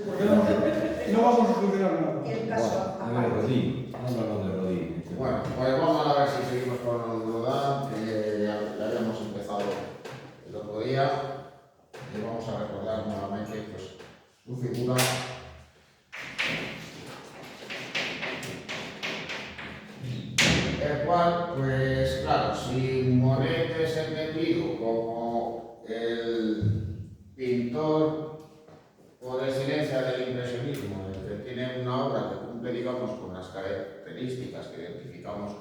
Porque no vamos a solucionar nada. El caso Bueno, de Rodí, háblanos de Rodí. Bueno, pues vamos a ver si seguimos con Rodán, que ya habíamos empezado el otro día. Y vamos a recordar nuevamente pues, su figura. El cual, pues claro, si Monet es entendido como el pintor por excelencia del impresionismo, el que tiene una obra que cumple, digamos, con las características que identificamos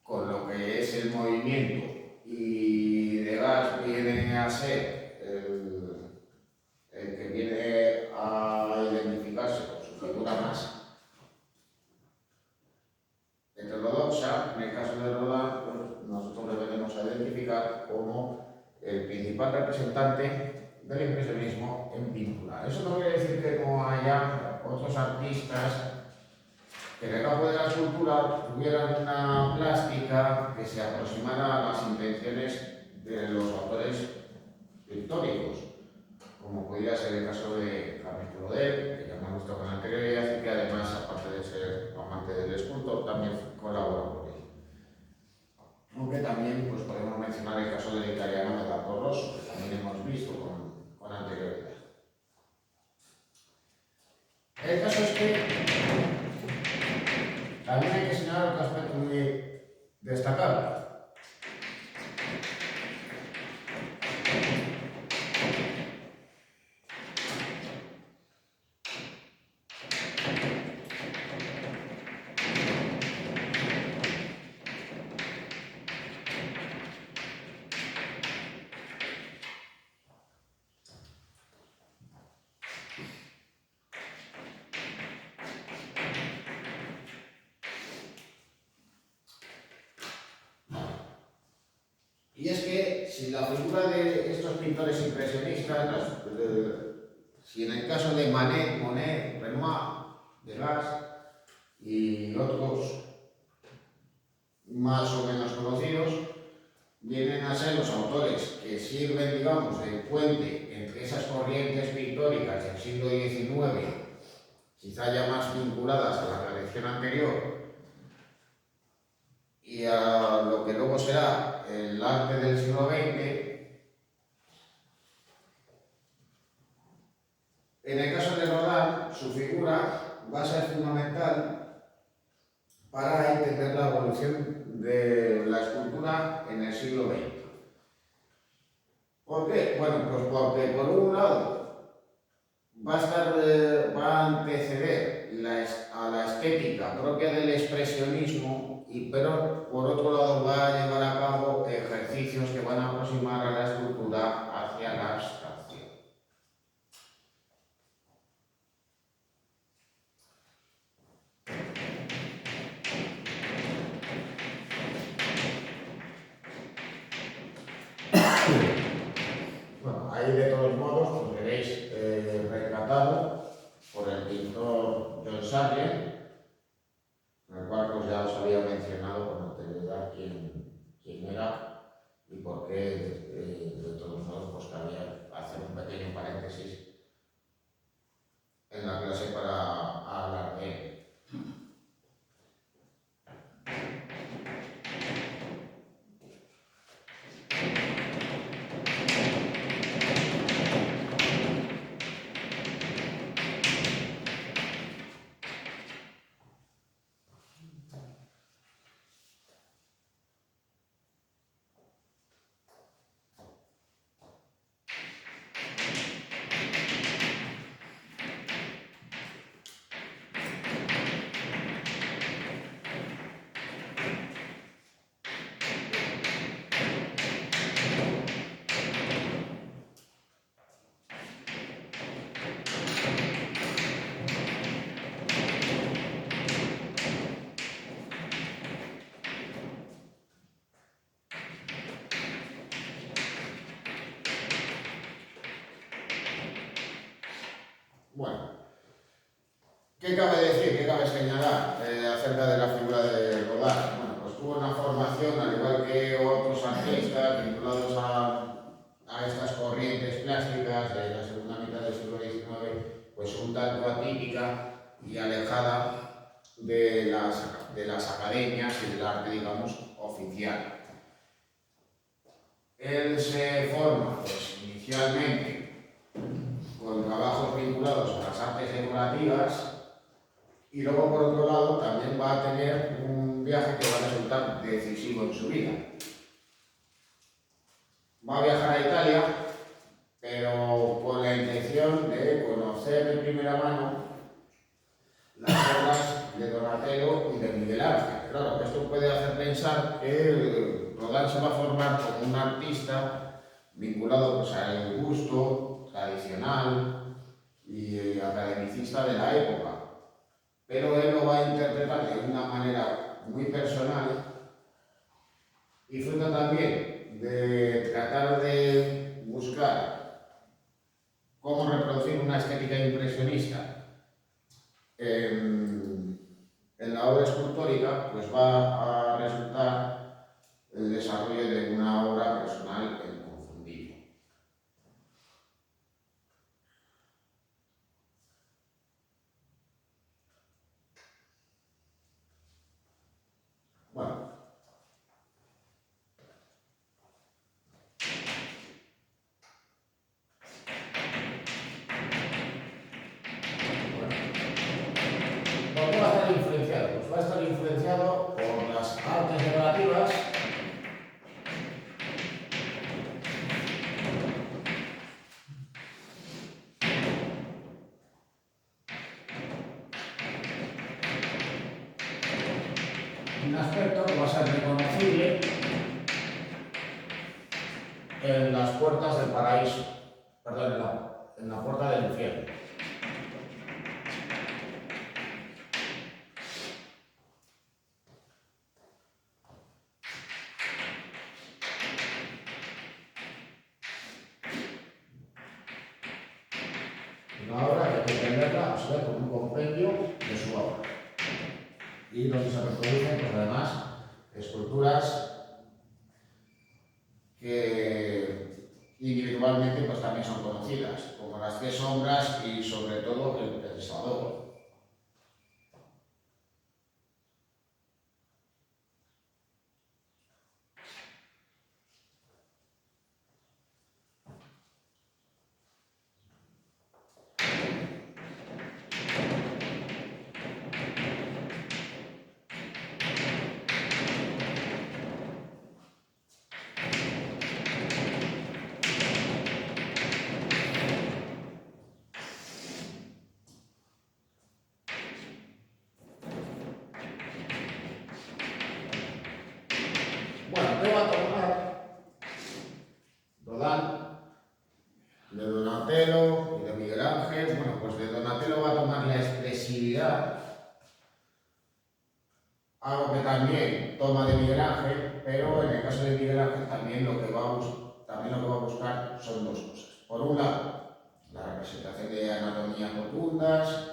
con lo que es el movimiento, y Degas viene a ser el que viene a identificarse con su figura más heterodoxa. En el caso de Rodin, pues, nosotros le venimos a identificar como el principal representante del impresionismo en pintura. Eso no quiere decir que no haya otros artistas que en el campo de la escultura tuvieran una plástica que se aproximara a las intenciones de los autores pictóricos, como podría ser el caso de Camille Claudel, que ya hemos visto con anterioridad, y que además, aparte de ser amante del escultor, también colabora con él. Aunque también pues, podemos mencionar el caso del italiano Medardo Rosso, que también hemos visto con anterioridad. El caso es que también hay que señalar otro aspecto muy destacable. Y es que si la figura de estos pintores impresionistas, si en el caso de Manet, Monet, Renoir, Degas y otros más o menos conocidos, vienen a ser los autores que sirven, digamos, de puente entre esas corrientes pictóricas del siglo XIX, quizá ya más vinculadas a la tradición anterior, y a lo que luego será el arte del siglo XX. En el caso de Rodin, su figura va a ser fundamental para entender la evolución de la escultura en el siglo XX. ¿Por qué? Bueno, pues porque por un lado va a anteceder a la estética propia del expresionismo, pero por otro lado va a llevar a cabo ejercicios que van a aproximar a la escultura hacia la abstracción. Bueno, ahí de todos modos pues veréis retratado por el pintor John Sargent, en el cual pues ya os había mencionado con anterioridad quién era y por qué, de todos modos, pues cabía hacer un pequeño paréntesis en la clase para hablar de él. Bueno, ¿qué cabe decir, qué cabe señalar acerca de la figura de Rodin? Bueno, pues tuvo una formación, al igual que otros artistas vinculados a estas corrientes plásticas de la segunda mitad del siglo XIX, un tanto atípica y alejada de las academias y del arte, digamos, oficial. Él se forma, pues, inicialmente con trabajos vinculados a las artes decorativas y luego, por otro lado, también va a tener un viaje que va a resultar decisivo en su vida. Va a viajar a Italia, pero con la intención de conocer de primera mano las obras de Donatello y de Miguel Ángel. Claro, esto puede hacer pensar que Rodin se va a formar como un artista vinculado, pues, al gusto tradicional y academicista de la época, pero él lo va a interpretar de una manera muy personal y fruto también de tratar de buscar cómo reproducir una estética impresionista en la obra escultórica, pues va a resultar el desarrollo de una obra personal inconfundible. Bueno, ¿por qué va a estar influenciado? Pues va a estar influenciado por las artes decorativas un aspecto que va a ser reconocible en las puertas del paraíso, perdón, en la puerta del infierno. Una obra que hay que entenderla a su vez como un compendio de su obra. Y donde se reproducen, pues, además, esculturas que individualmente, pues, también son conocidas, como las 3 sombras y sobre todo el Pensador. Bueno, ¿qué va a tomar Rodin de Donatello y de Miguel Ángel? Bueno, pues de Donatello va a tomar la expresividad, algo que también toma de Miguel Ángel, pero en el caso de Miguel Ángel también lo que va a buscar son 2 cosas. Por un lado, la representación de anatomías rotundas,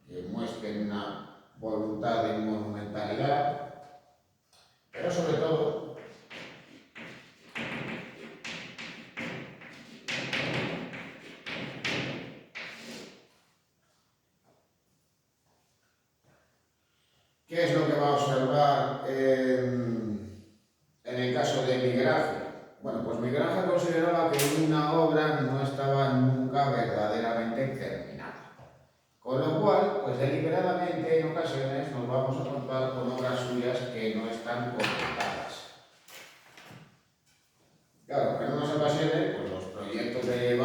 que muestren una voluntad de monumentalidad, pero sobre todo ¿qué es lo que va a observar en el caso de Miguel Ángel? Bueno, pues Miguel Ángel consideraba que una obra no estaba nunca verdaderamente terminada. Con lo cual, pues deliberadamente en ocasiones nos vamos a encontrar con obras suyas que no están completadas. Claro, en unas ocasiones, pues los proyectos le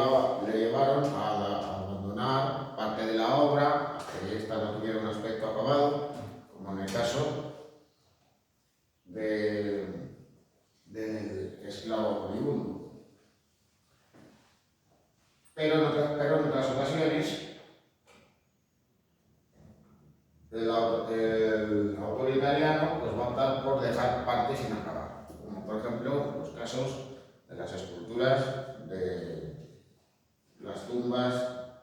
llevaron a abandonar parte de la obra, hasta que ésta no tuviera un aspecto acabado, como en el caso del esclavo moribundo. Pero en otras ocasiones, el autor italiano, pues, va a optar por dejar partes sin acabar, como por ejemplo los casos de las esculturas de las tumbas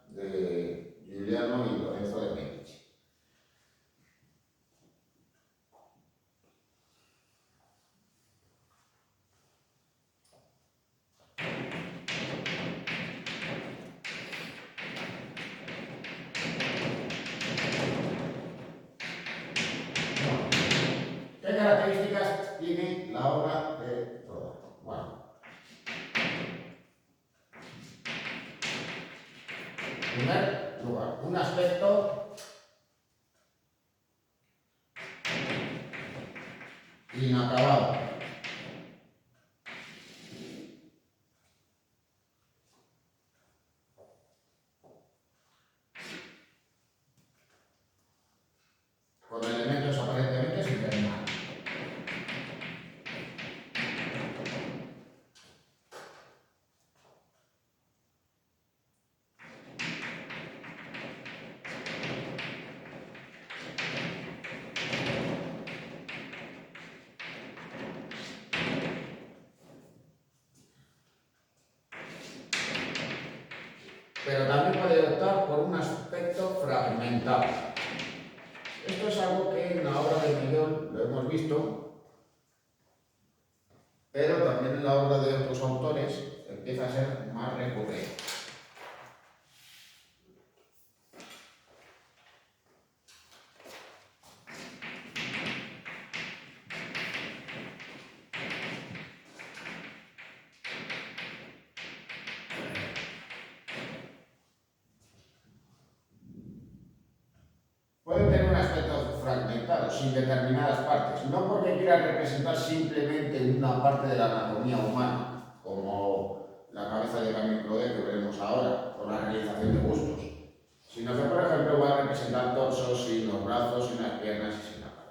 de Giuliano y Lorenzo de Medici. primer lugar, un aspecto inacabado. Con elementos aparentemente sin terminar. Pero también puede optar por un aspecto fragmentado. Esto es algo que en la obra de Miguel lo hemos visto, pero también en la obra de otros autores empieza a ser más recurrente. Puede tener un aspecto fragmentado, sin determinadas partes, no porque quiera representar simplemente una parte de la anatomía humana, como la cabeza de Camille Claudet que veremos ahora, o la realización de bustos, sino que, por ejemplo, va a representar torsos sin los brazos, sin las piernas y sin la cabeza.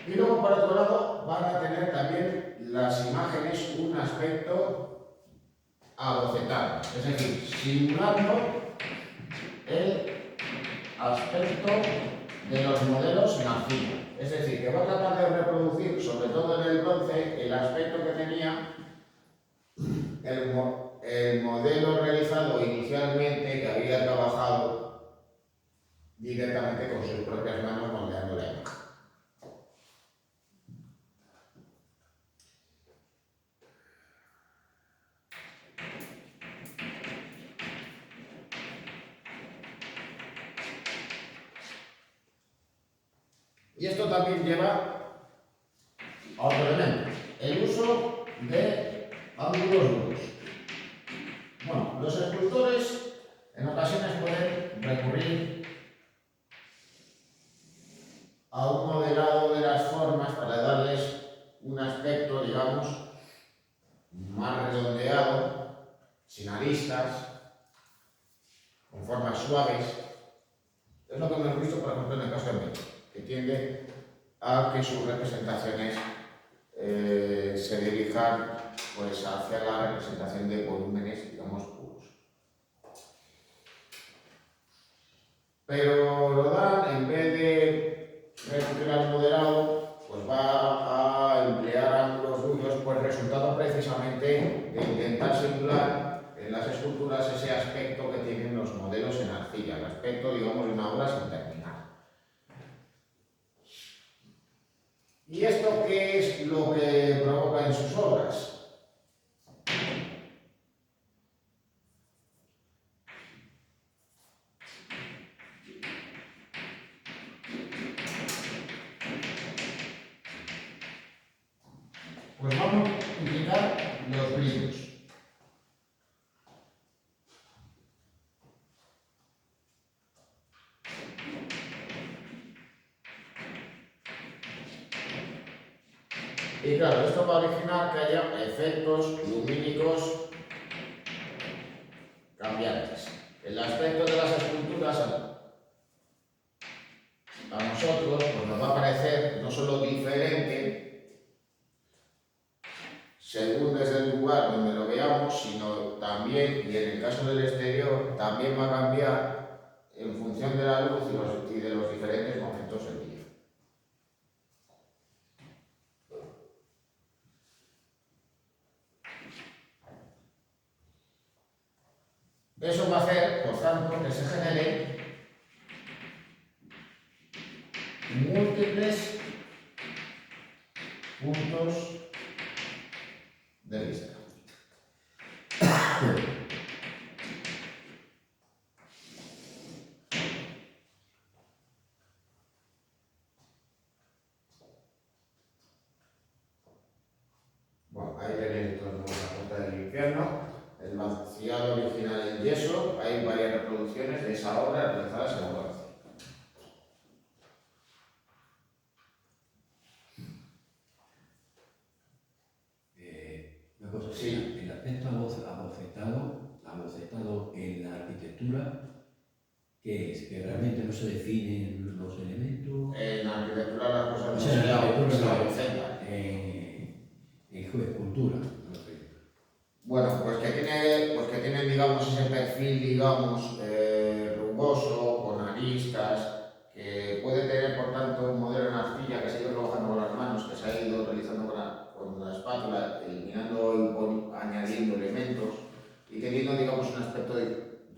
Y luego, por otro lado, van a tener también las imágenes un aspecto abocetado, es decir, simulando el aspecto de los modelos en arcilla. Es decir, que va a tratar de reproducir, sobre todo en el bronce, el aspecto que tenía el modelo realizado inicialmente, que había trabajado directamente con sus propias manos moldeando la imagen. Y esto también lleva a otro elemento, el uso de ángulos duros. Bueno, los escultores en ocasiones pueden recurrir a un modelado de las formas para darles un aspecto, digamos, más redondeado, sin aristas, con formas suaves. Es lo que hemos visto, por ejemplo, en el caso de México, que tiende a que sus representaciones se dirijan pues, hacia la representación de volúmenes, digamos, puros. Pero Rodin, en vez de recurrir al modelado, pues va a emplear ángulos duros, pues resultado precisamente de intentar simular en las esculturas ese aspecto que tienen los modelos en arcilla, el aspecto, digamos, de una obra sin terminar. ¿Y esto qué es lo que provoca en sus obras? Pues vamos a utilizar los brillos. Y claro, esto va a originar que haya efectos lumínicos cambiantes. El aspecto de las esculturas a nosotros pues nos va a parecer no solo diferente según desde el lugar donde lo veamos, sino también, y en el caso del exterior, también va a cambiar en función de la luz y de los diferentes momentos del día. Eso va a hacer, por tanto, que se generen múltiples puntos de vista. infierno, el vaciado original en yeso. Hay varias reproducciones de esa obra realizadas en bronce. Una cosa, Sí. el aspecto abocetado en la arquitectura, ¿qué es? Que realmente no se definen los elementos. En la arquitectura las cosas O no sea, en la arquitectura se no, abocetan. en escultura. No sé. Bueno, pues que tienen, digamos, ese perfil, digamos, rugoso, con aristas, que puede tener, por tanto, un modelo en arcilla que se ha ido trabajando con las manos, que se ha ido realizando con la espátula, eliminando y añadiendo elementos, y teniendo, digamos, un aspecto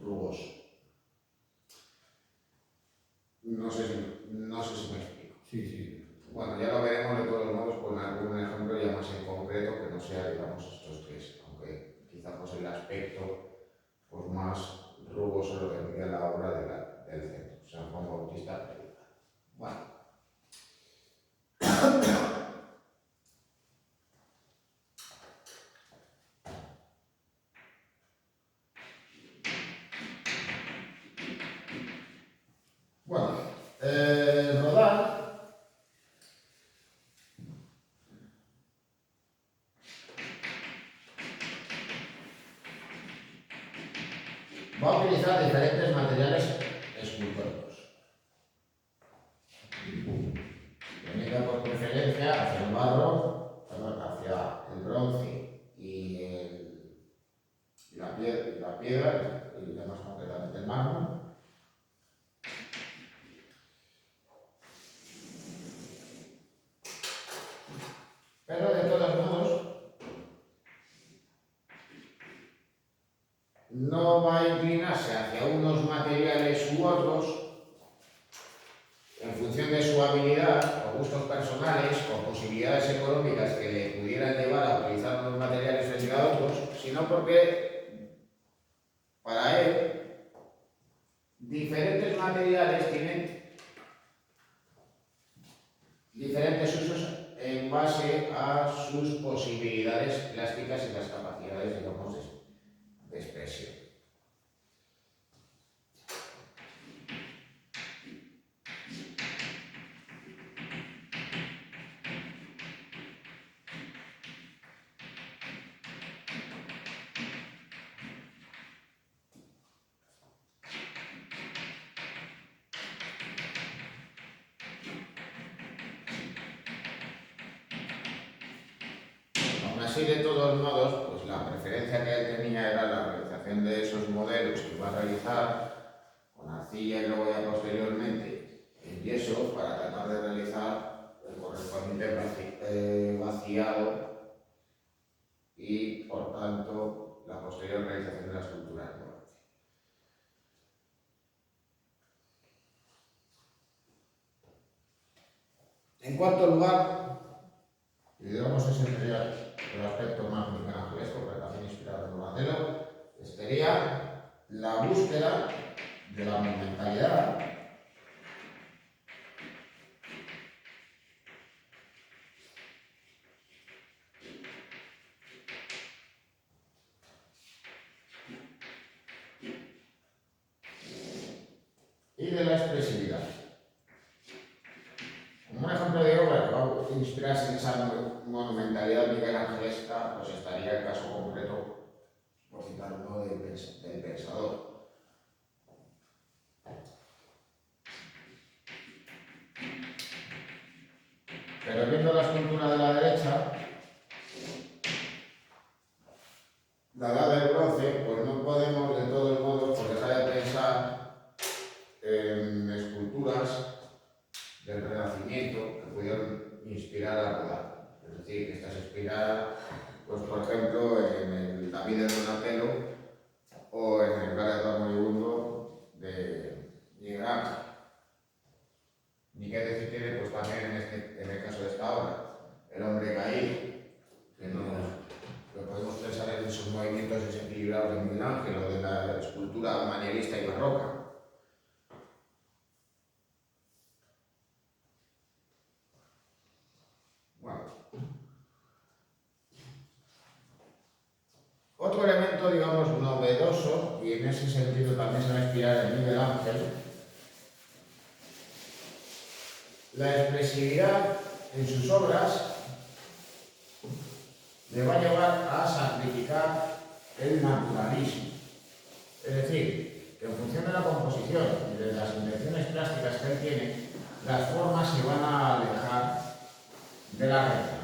rugoso. No sé si me explico. Sí, sí. Bueno, ya lo veremos de todos modos con algún ejemplo ya más en concreto que no sea, digamos, estos tres, aunque quizás pues el aspecto pues, más rugoso lo tendría la obra del centro, San Juan Bautista. Bueno. Bueno, Rodin va a utilizar diferentes materiales escultóricos, teniendo por preferencia hacia el barro, hacia el bronce y la piedra, y más concretamente el mármol. Pero de todos modos, no va a inclinarse hacia unos materiales u otros en función de su habilidad o gustos personales o posibilidades económicas que le pudieran llevar a utilizar unos materiales frente a otros, sino porque para él diferentes materiales tienen diferentes usos en base a sus posibilidades plásticas y las capacidades, digamos, de expresión. Aún así, de todos modos, pues la preferencia que él tenía era la realización de esos modelos que iba a realizar con arcilla y luego ya posteriormente en yeso para tratar de realizar el correspondiente vaciado y, por tanto, la posterior realización de la escultura en bronce. En cuarto lugar, y digamos ese sería el aspecto más microangelesco, pero también inspirado en Donatello, sería la búsqueda de la monumentalidad y de la expresividad. Como un ejemplo de obra que va a inspirarse en esa monumentalidad miguelangelesca, pues estaría el caso concreto, por citar uno, del Pensador. Pero viendo la escultura de la derecha, la edad del bronce, pues no podemos de todos modos por dejar de pensar en esculturas del Renacimiento que pudieron inspirar a Rodin. Es decir, que esta se inspirara, pues, por ejemplo, en el David de Donatello o en el Gladiador moribundo de Miguel Ángel. Ni qué decir tiene, pues también en el caso de esta obra, el hombre caído, que podemos pensar en esos movimientos desequilibrados de Miguel Ángel o de la escultura manierista y barroca. Otro aspecto, digamos, novedoso, y en ese sentido también se va a inspirar en Miguel Ángel, la expresividad en sus obras le va a llevar a sacrificar el naturalismo. Es decir, que en función de la composición y de las intenciones plásticas que él tiene, las formas se van a alejar de la realidad.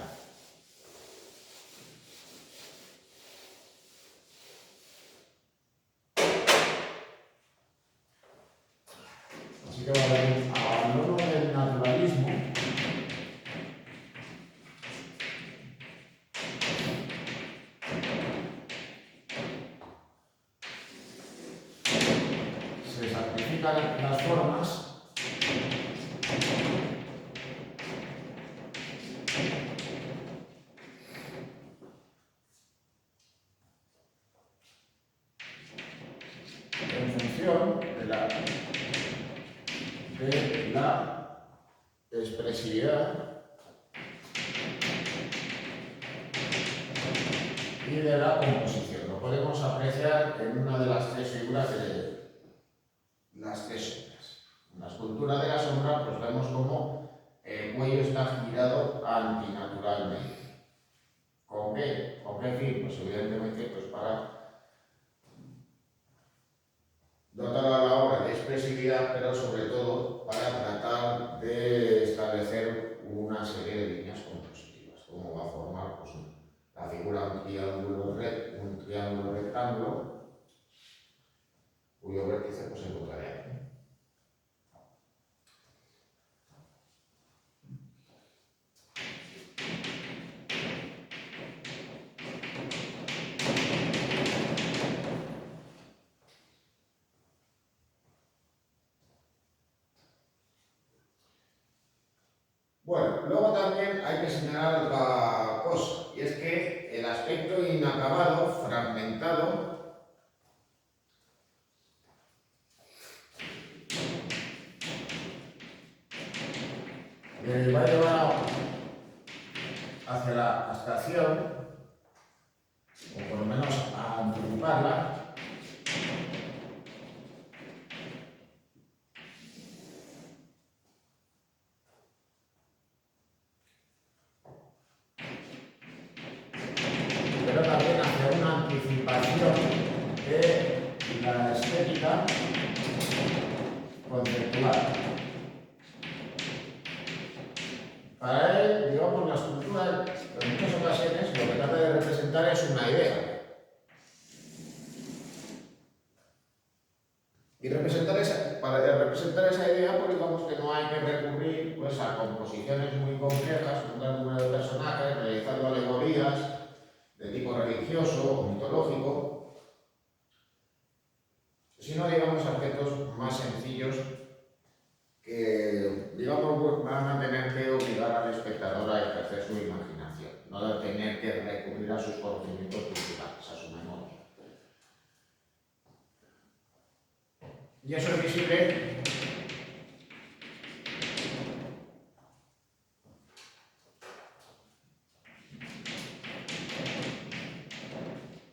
Así que va a haber un abandono del naturalismo se sacrifican las formas en función de la expresividad y de la composición. Lo podemos apreciar en una de las tres figuras de las tres sombras. En la escultura de la sombra, pues vemos cómo el cuello está girado antinaturalmente. ¿Con qué? ¿Con qué fin? Pues evidentemente pues para dotar a la obra de expresividad, pero sobre todo para tratar de establecer una serie de líneas compositivas, como va a formar pues, la figura un triángulo rectángulo, cuyo vértice pues, se encontraría aquí. Bueno, luego también hay que señalar otra cosa, y es que el aspecto inacabado, fragmentado, le va a llevar hacia la abstracción, o por lo menos a anticiparla, pero también hacia una anticipación de la estética conceptual. Para él, digamos, la escultura en muchas ocasiones lo que trata de representar es una idea. Y para representar esa idea, pues digamos que no hay que recurrir pues, a composiciones muy complejas, un gran número de personajes, realizando alegorías de tipo religioso o mitológico, sino, digamos, aspectos más sencillos que, digamos, van a tener que obligar al espectador a ejercer su imaginación, no a tener que recurrir a sus conocimientos culturales, a su memoria. Y eso es visible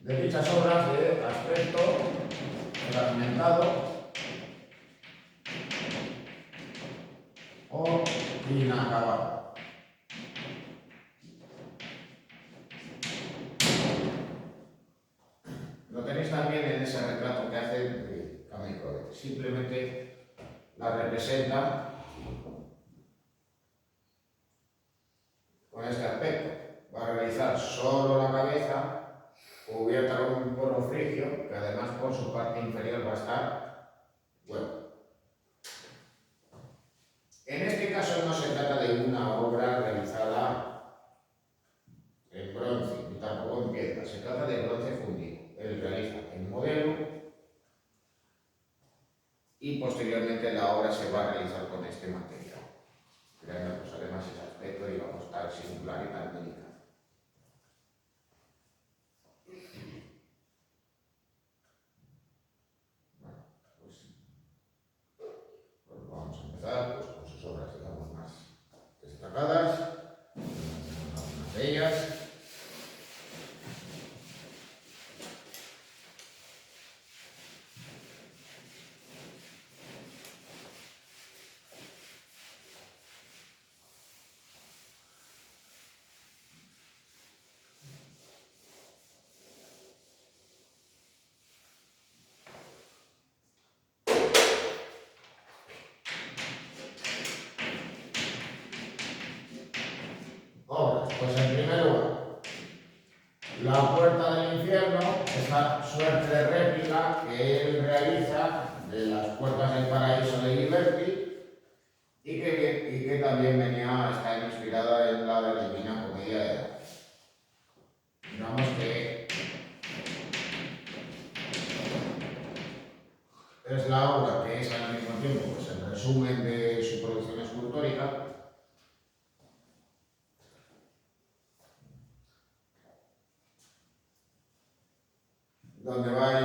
de dichas obras de aspecto fragmentado o inacabado. Lo tenéis también en ese retrato que hace de Camille Claudel. Simplemente la representa con este aspecto. Va a realizar solo la cabeza cubierta con un polo frigio, que además por su parte inferior va a estar huevo. En este caso no se trata de una obra realizada en bronce, ni tampoco en piedra, se trata de bronce fundido. Él realiza el modelo y posteriormente la obra se va a realizar con este material, creando pues, además ese aspecto, digamos, tan singular y tan delicado. Bueno, vamos a empezar pues, con sus obras, digamos, más destacadas, algunas de ellas. Pues en primer lugar, la puerta del infierno, esta suerte de réplica que él realiza de las puertas del paraíso de Ghiberti y que también está inspirada en la Divina Comedia de Dante. Digamos que es la obra que es al mismo tiempo pues, el resumen de su producción escultórica, donde va a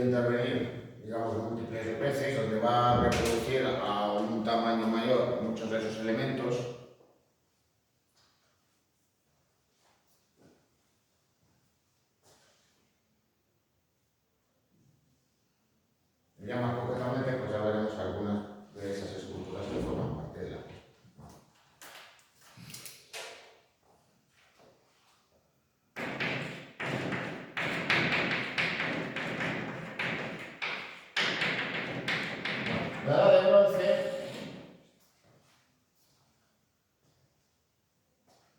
intervenir, digamos, múltiples veces, donde va a reproducir a un tamaño mayor muchos de esos elementos. Ya más concretamente, pues ya veremos algunas de esas esculturas que forman parte de la misma. La Edad de Bronce,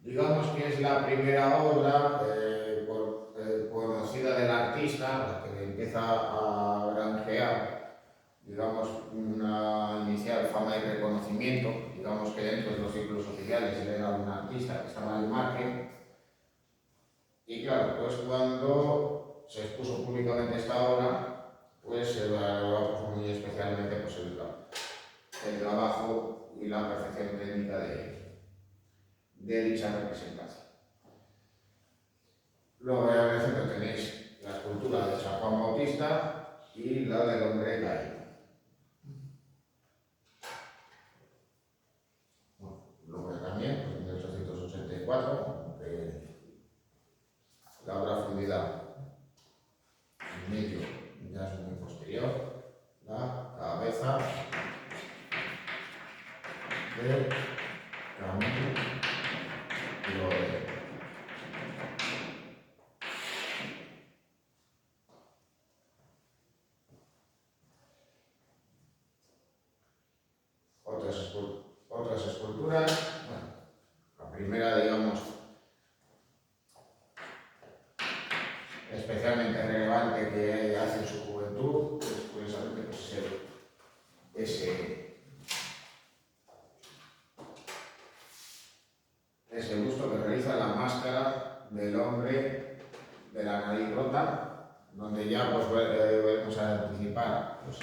digamos que es la primera obra conocida del artista, la que empieza a granjear, digamos, una inicial fama y reconocimiento. Digamos que dentro de los círculos oficiales él era un artista que estaba al margen. Y claro, pues cuando se expuso públicamente esta obra, pues se valoró pues, muy especialmente pues, el trabajo y la perfección técnica de dicha representación. Luego en el centro tenéis la escultura de San Juan Bautista y la del hombre caído. Bueno, luego también, pues, en 1884, la obra fundida en medio, ya es muy posterior, la cabeza de Camilo Loreto. Otras esculturas, bueno, la primera, digamos, especialmente relevante que hace en su juventud, es curiosamente pues, ese busto que realiza la máscara del hombre de la nariz rota, donde ya pues, vamos a anticipar, pues,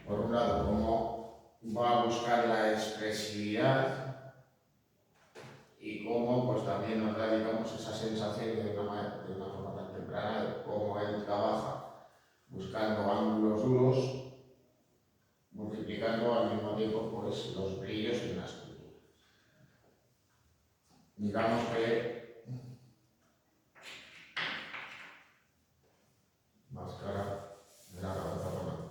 por un lado, cómo va a buscar la expresividad y cómo pues, también nos da digamos, esa sensación de una forma tan temprana de cómo él trabaja buscando ángulos duros, multiplicando al mismo tiempo pues, los brillos en la escultura. Digamos que máscara de la cabeza romana.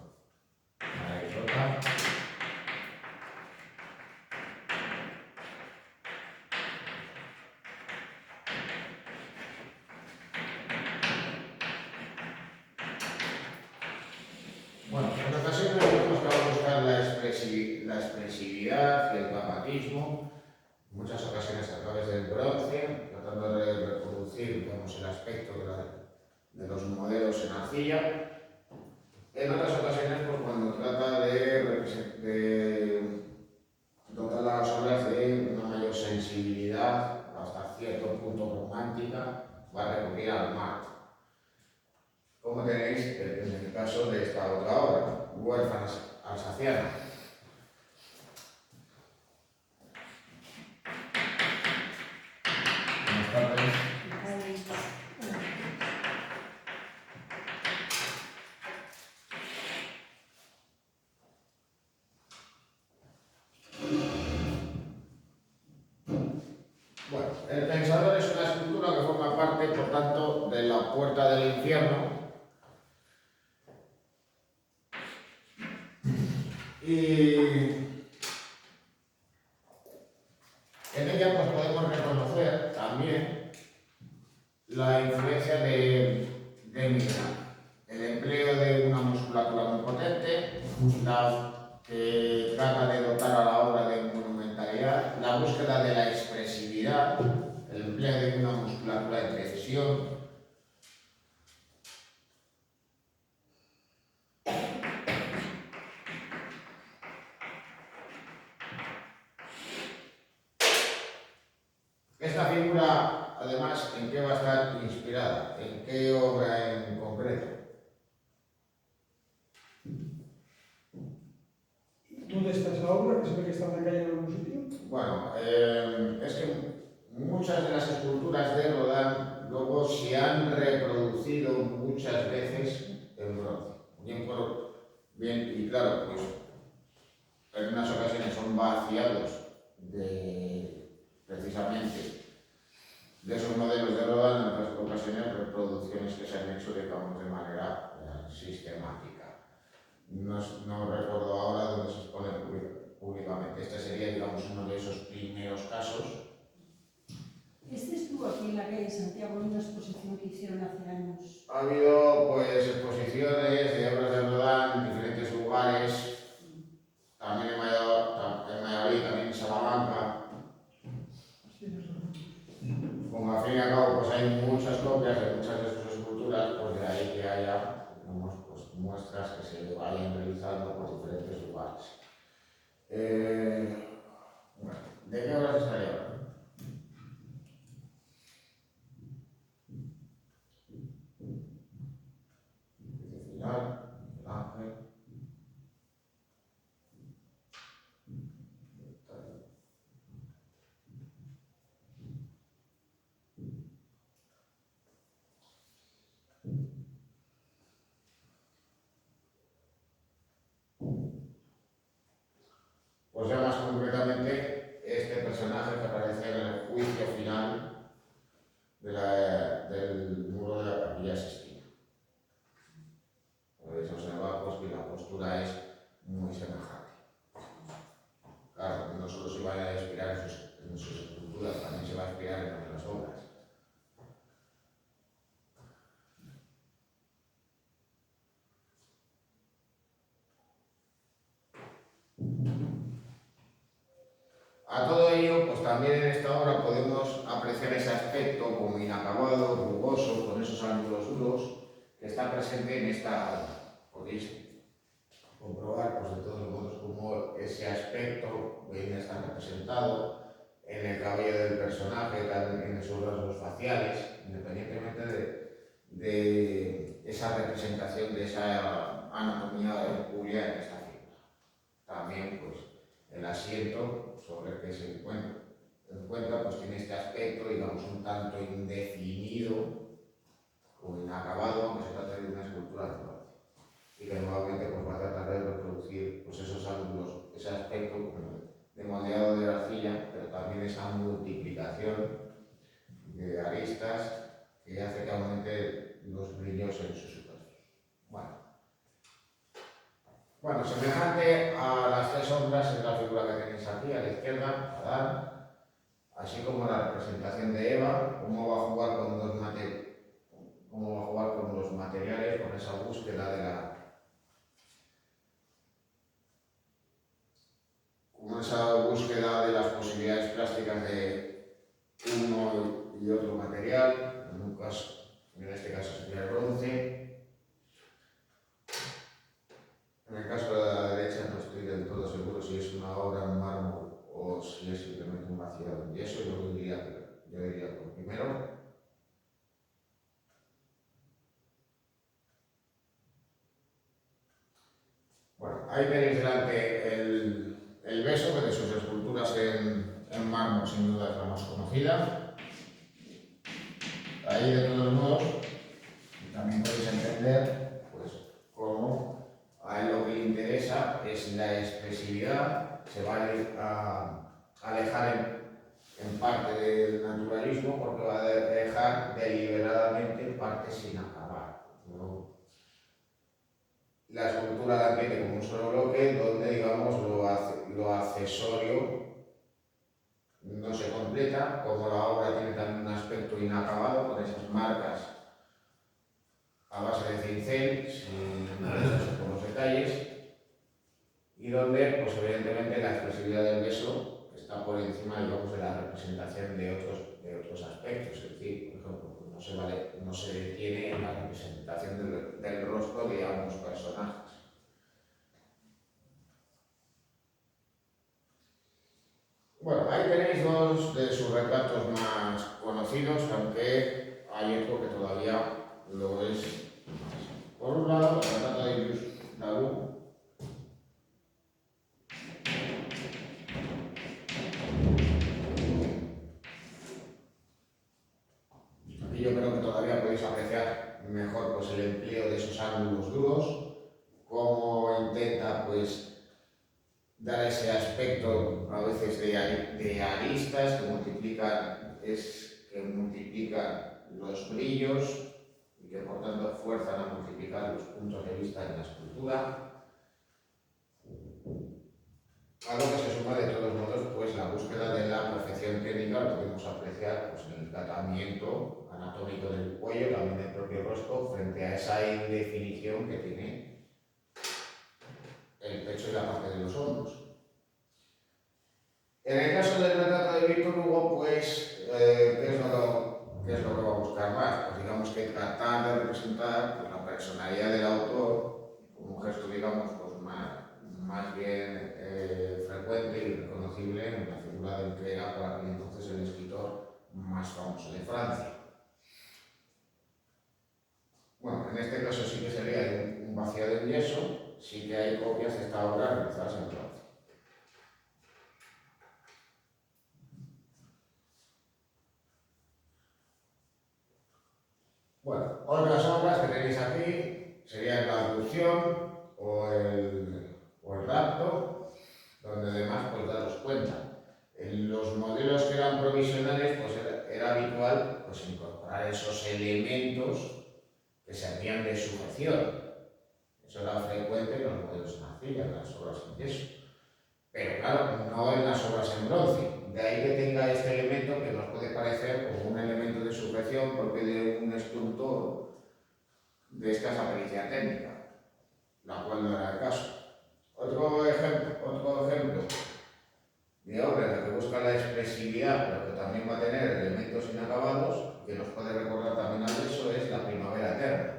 Nariz rota. Bueno, en ocasiones vemos que va a buscar la expresividad y el dramatismo, en muchas ocasiones a través del bronce, tratando de reproducir digamos, el aspecto de los modelos en arcilla. En otras ocasiones, pues, cuando trata de dotar las obras de una mayor sensibilidad, hasta cierto punto romántica, va a recurrir al mar. Como tenéis en el caso de esta otra obra, Huérfanas Alsacianas. Buenas tardes. Bueno, el Pensador es una escultura que forma parte, por tanto, de la puerta del infierno. Y en ella pues, podemos reconocer también la influencia de Miguel. El empleo de una musculatura muy potente, que trata de dotar a la obra de monumentalidad, la búsqueda de la expresividad, el Esta figura, además, ¿en qué va a estar inspirada? ¿En qué obra en concreto? ¿Dónde está esa obra? Que se ve que está en la calle en algún sitio. Bueno, es que muchas de las esculturas de Rodin luego se han reproducido muchas veces en bronce. Bien, y claro, pues en unas ocasiones son vaciados precisamente de esos modelos de Rodin, en otras ocasiones reproducciones que se han hecho, digamos, de manera sistemática. No recuerdo ahora dónde se expone públicamente. Este sería, digamos, uno de esos primeros casos. Este estuvo aquí en la calle Santiago en una exposición que hicieron hace años. Ha habido, pues, exposiciones de obras de Rodin en diferentes lugares, también en Valladolid, también en Salamanca. Como al fin y al cabo, pues hay muchas copias de muchas de sus esculturas, pues de ahí que haya, digamos, pues, muestras que se vayan realizando por diferentes lugares. Bueno, ¿de qué obras estaría hablando? Final, el ángel. Pues ya más concretamente, este personaje que aparece en el juicio final del muro de la Capilla Sixtina. Como veis, observar pues, que la postura es muy semejante. Claro, no solo se va a inspirar en sus esculturas, también se va a inspirar en otras obras. A todo ello, pues también en esta obra podemos apreciar ese aspecto como inacabado, rugoso, con esos ángulos duros, que está presente en esta obra. Podéis comprobar, pues de todos modos, cómo ese aspecto viene a estar representado en el cabello del personaje, en sus rasgos faciales, independientemente de esa representación, de esa anatomía peculiar en esta figura. También, pues, el asiento sobre el que se encuentra pues tiene este aspecto, digamos, un tanto indefinido o inacabado, aunque se trata de una escultura de bronce. Y que nuevamente pues, va a tratar de reproducir pues, esos ángulos, ese aspecto de moldeado de la arcilla, pero también esa multiplicación de aristas que hace que aumente los brillos en su superficie. Bueno, semejante a las tres sombras es la figura que tenéis aquí a la izquierda, Adán, así como la representación de Eva, cómo va a jugar con los materiales, con esa búsqueda de las posibilidades plásticas de uno y otro material, en este caso sería el bronce. En el caso de la derecha no estoy del todo seguro si es una obra en mármol o si es simplemente un vaciado en yeso. Yo diría por primero. Bueno, ahí tenéis delante el beso, que de sus esculturas en mármol sin duda es la más conocida. Ahí de todos modos también podéis entender pues cómo a él lo que le interesa es la expresividad, se va a alejar en parte del naturalismo porque va a dejar deliberadamente partes sin acabar, ¿no? La escultura la tiene como un solo bloque donde, digamos, lo accesorio no se completa, como la obra tiene también un aspecto inacabado con esas marcas a base de cincel, sin por los detalles, y donde, pues evidentemente, la expresividad del beso está por encima, digamos, de la representación de otros aspectos. Es decir, por ejemplo, no se detiene en la representación del rostro de ambos personajes. Bueno, ahí tenéis dos de sus retratos más conocidos, aunque hay otro que todavía lo es más. Por un lado, el retrato de Illush Daru. Aquí yo creo que todavía podéis apreciar mejor pues, el empleo de esos ángulos duros, cómo intenta pues dar ese aspecto a veces de aristas que multiplican los brillos y que por tanto fuerzan a multiplicar los puntos de vista en la escultura. Algo que se suma de todos modos pues la búsqueda de la perfección técnica, lo podemos apreciar pues, en el tratamiento anatómico del cuello, también del propio rostro, frente a esa indefinición que tiene el pecho y la parte de los hombros. En el caso del retrato de Víctor Hugo, pues, ¿qué es lo que va a buscar más? Pues digamos que tratar de representar pues, la personalidad del autor como un gesto, digamos, pues, más bien frecuente y reconocible en la figura del que era por aquel entonces el escritor más famoso de Francia. Bueno, en este caso sí que sería un vaciado en yeso, sí que hay copias de esta obra realizadas en Francia. Bueno, otras obras que tenéis aquí serían la abducción o el rapto, donde además pues daros cuenta, en los modelos que eran provisionales pues era habitual pues, incorporar esos elementos que servían de sujeción. Eso era frecuente en los modelos en arcilla, en las obras en yeso. Pero claro, no en las obras en bronce. De ahí que tenga este elemento que nos puede parecer como un elemento de sujeción propio de un escultor de escasa pericia técnica, la cual no era el caso. Otro ejemplo de obra en la que busca la expresividad, pero que también va a tener elementos inacabados, que nos puede recordar también al yeso, es La primavera eterna.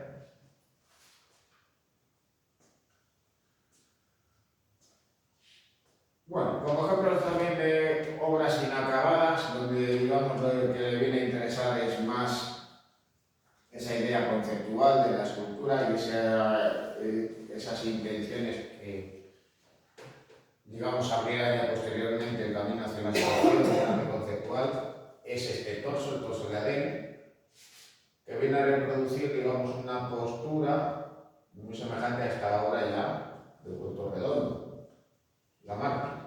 Bueno, como ejemplos también de obras inacabadas, donde digamos lo que le viene a interesar es más esa idea conceptual de la escultura y esas intenciones que, digamos, abrieran ya posteriormente el camino hacia la escultura del arte conceptual, es este torso, el torso de Adén, que viene a reproducir, digamos, una postura muy semejante a esta obra ya de Puerto Redondo, la Mártir.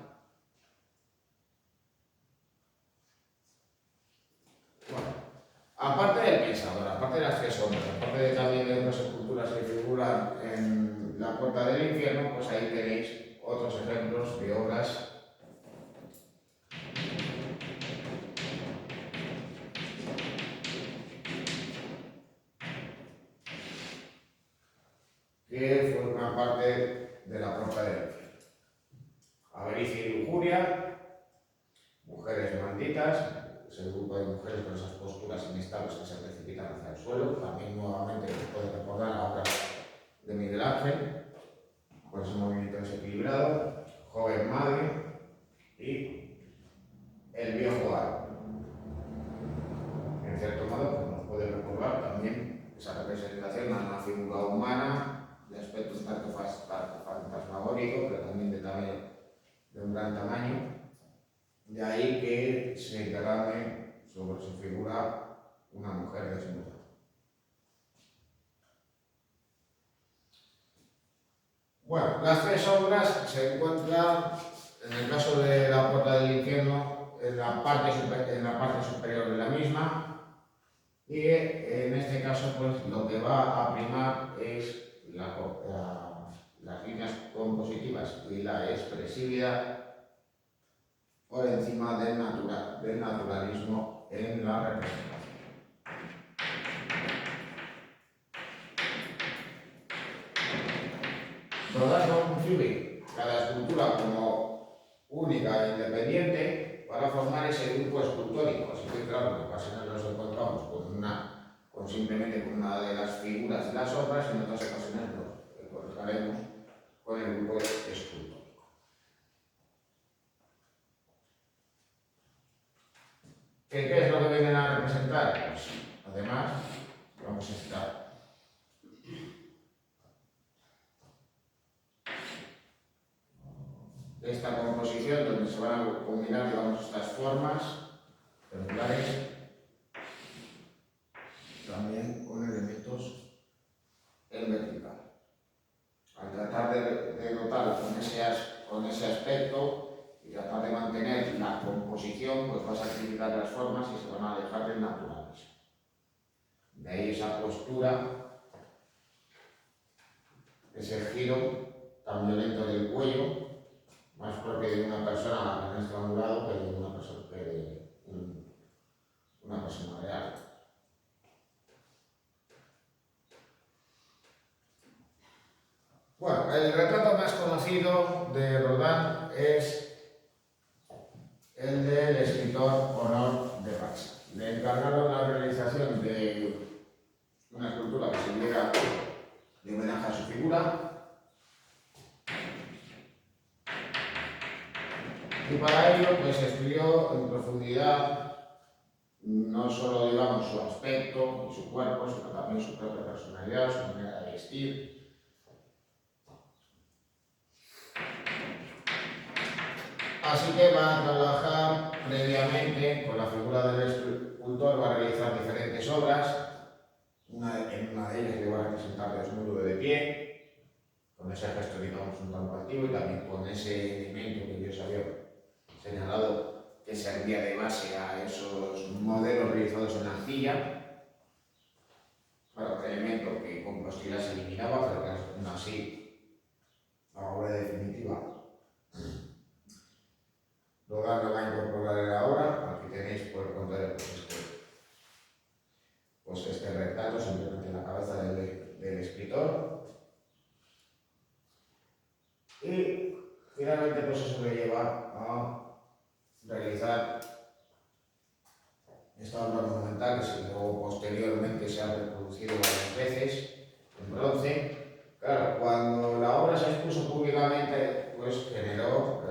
Aparte del pensador, aparte de las tres sombras, aparte de también de otras esculturas que figuran en la Puerta del Infierno, pues ahí tenéis otros ejemplos de obras que forman parte de la Puerta del Infierno. Avaricia y lujuria, mujeres malditas, ese grupo de mujeres con esas posturas inestables que se precipitan hacia el suelo, también nuevamente nos puede recordar la obra de Miguel Ángel, con ese movimiento desequilibrado, joven madre y el viejo árbol. En cierto modo, pues nos puede recordar también esa representación a una figura humana de aspecto tanto fantasmagórico, pero también de un gran tamaño. De ahí que se derrame sobre su figura una mujer desnuda. Bueno, las tres obras se encuentran, en el caso de la Puerta del Infierno, en la parte superior de la misma, y en este caso pues lo que va a primar es las líneas compositivas y la expresividad por encima del naturalismo en la representación. Rodar no concibe cada escultura como única e independiente para formar ese grupo escultórico. Así que claro, en ocasiones nos encontramos simplemente con una de las figuras de las obras y en otras ocasiones nos encontraremos con el grupo escultórico. ¿Qué es lo que vienen a representar? Pues además, vamos a citar esta composición donde se van a combinar, digamos, estas formas regulares también con elementos en vertical. Al tratar de dotar con ese aspecto y tratar de mantener la composición, pues va a sacrificar las formas y se van a dejar del naturales. De ahí esa postura, ese giro tan violento del cuello, más propio de una persona que no está estrangulado que de una persona real. Bueno, el retrato más conocido de Rodin es el del escritor Honor de Paz. Le encargaron la realización de una escultura que sirviera de homenaje a su figura. Y para ello, pues estudió en profundidad no solo, digamos, su aspecto y su cuerpo, sino también su propia personalidad, su manera de vestir. Así que va a trabajar previamente con la figura del escultor, va a realizar diferentes obras. En una de ellas le va a representar desnudo de pie, con ese gesto, digamos, un tanto activo, y también con ese elemento que yo sabía señalado que servía de base a esos modelos realizados en arcilla. Claro, elemento que con posterioridad se eliminaba, pero que aún así, la obra definitiva, Rodin lo va a incorporar en la obra. Aquí tenéis, por el contrario, pues este retrato, simplemente en la cabeza del escritor. Y finalmente, pues eso le lleva a realizar esta obra monumental que luego posteriormente se ha reproducido varias veces en bronce. Claro, cuando la obra se expuso públicamente, pues generó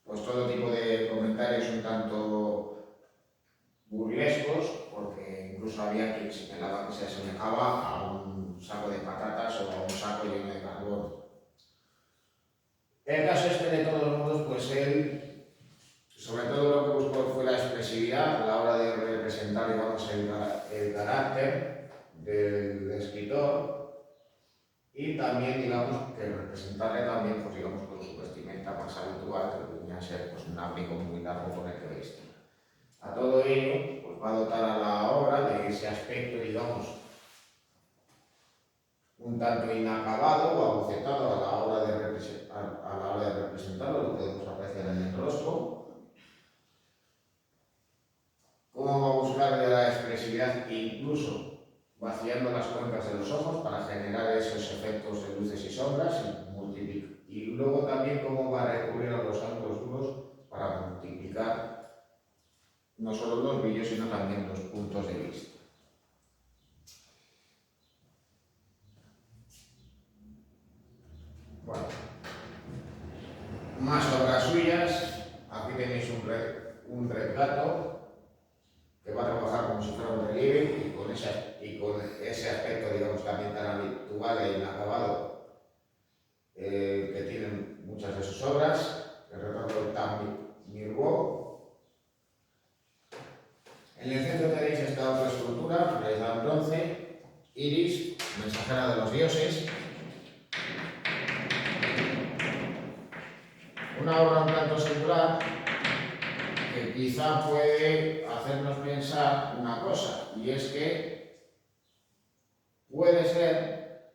pues todo tipo de comentarios un tanto burlescos, porque incluso había quien señalaba que se asemejaba a un saco de patatas o a un saco lleno de carbón. El caso es que de todos modos, pues él, sobre todo lo que buscó fue la expresividad a la hora de representar, digamos, el carácter del escritor, y también, digamos, que representarle también, pues digamos, con su vestimenta más habitual, que venía a ser pues un abrigo muy largo con el que vestía. A todo ello, pues va a dotar a la obra de ese aspecto, digamos, un tanto inacabado o abocetado a la hora de representarlo, lo podemos apreciar en el rostro. Cómo va a buscar la expresividad, incluso vaciando las cuencas de los ojos para generar esos efectos de luces y sombras y multiplicar. Y luego también cómo va a recurrir a los ángulos duros para multiplicar no solo los brillos, sino también los puntos de vista. Bueno, más obras suyas. Aquí tenéis un retrato que va a trabajar como si fuera un relieve y con ese aspecto, digamos, también tan habitual e inacabado que tienen muchas de sus obras. El retrato de Mirbeau. En el centro tenéis esta otra escultura realizada en bronce, Iris, mensajera de los dioses. Una obra un tanto singular que quizá puede hacernos pensar una cosa, y es que puede ser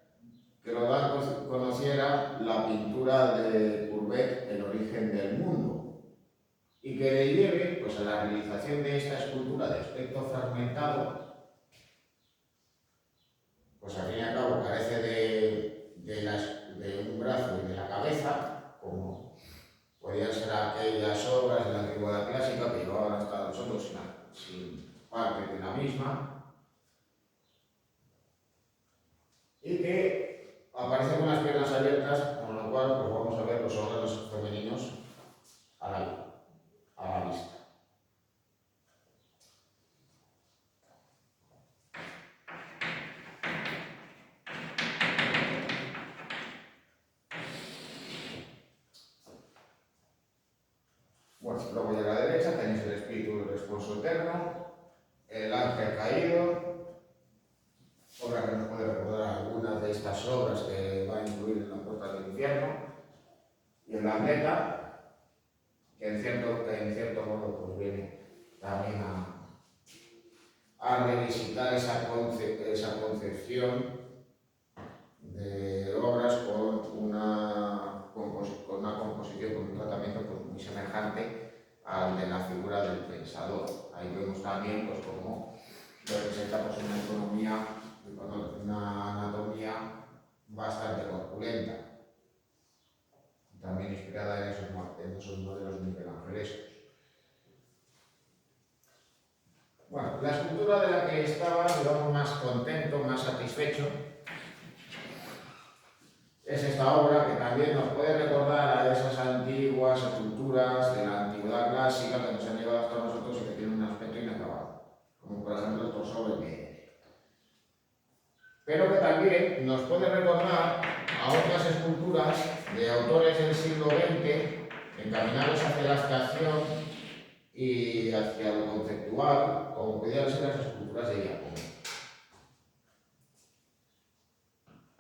que Rodin conociera la pintura de Courbet, El origen del mundo, y que le lleve pues, a la realización de esta escultura de aspecto fragmentado, pues al fin y al cabo carece de un brazo y de la cabeza, como podían ser aquellas obras de la antigüedad clásica que llevaban hasta nosotros sin parte de la misma, y que aparecen con las piernas abiertas, con lo cual pues vamos a ver los órganos femeninos a la vista. luego ya a la derecha tenéis el espíritu del responso eterno, el ángel caído, obra que nos puede recordar algunas de estas obras que va a incluir en la puerta del infierno, y el atleta, que en cierto modo pues viene también a revisitar esa concepción de obras con una composición, con un tratamiento pues, muy semejante al de la figura del pensador. Ahí vemos también pues, cómo representa pues, una anatomía bastante corpulenta, también inspirada en esos modelos miguelangelescos. Bueno, la escultura de la que estaba, digamos, más contento, más satisfecho, es esta obra que también nos puede recordar a esas antiguas esculturas de la antigüedad clásica que nos han llegado hasta nosotros y que tienen un aspecto inacabado, como por ejemplo el torso del Medea. Pero que también nos puede recordar a otras esculturas de autores del siglo XX encaminados hacia la abstracción y hacia lo conceptual, como pudieran ser las esculturas de Giacomo.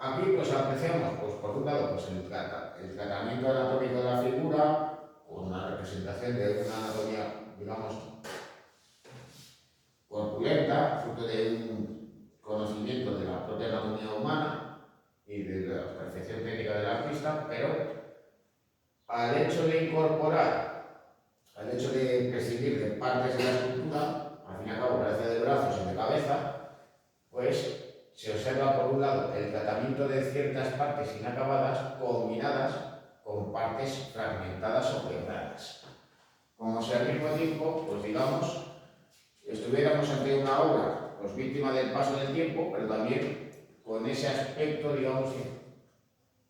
Aquí pues apreciamos, pues, por un lado, pues, el tratamiento anatómico de la figura, con una representación de una anatomía, digamos, corpulenta, fruto de un conocimiento de la propia anatomía humana y de la perfección técnica del artista, pero al hecho de prescindir de partes de la escultura, al fin y al cabo carece de brazos y de cabeza, pues se observa por un lado el tratamiento de ciertas partes inacabadas combinadas con partes fragmentadas o quebradas. Como si al mismo tiempo, pues digamos, estuviéramos ante una obra pues, víctima del paso del tiempo, pero también con ese aspecto, digamos,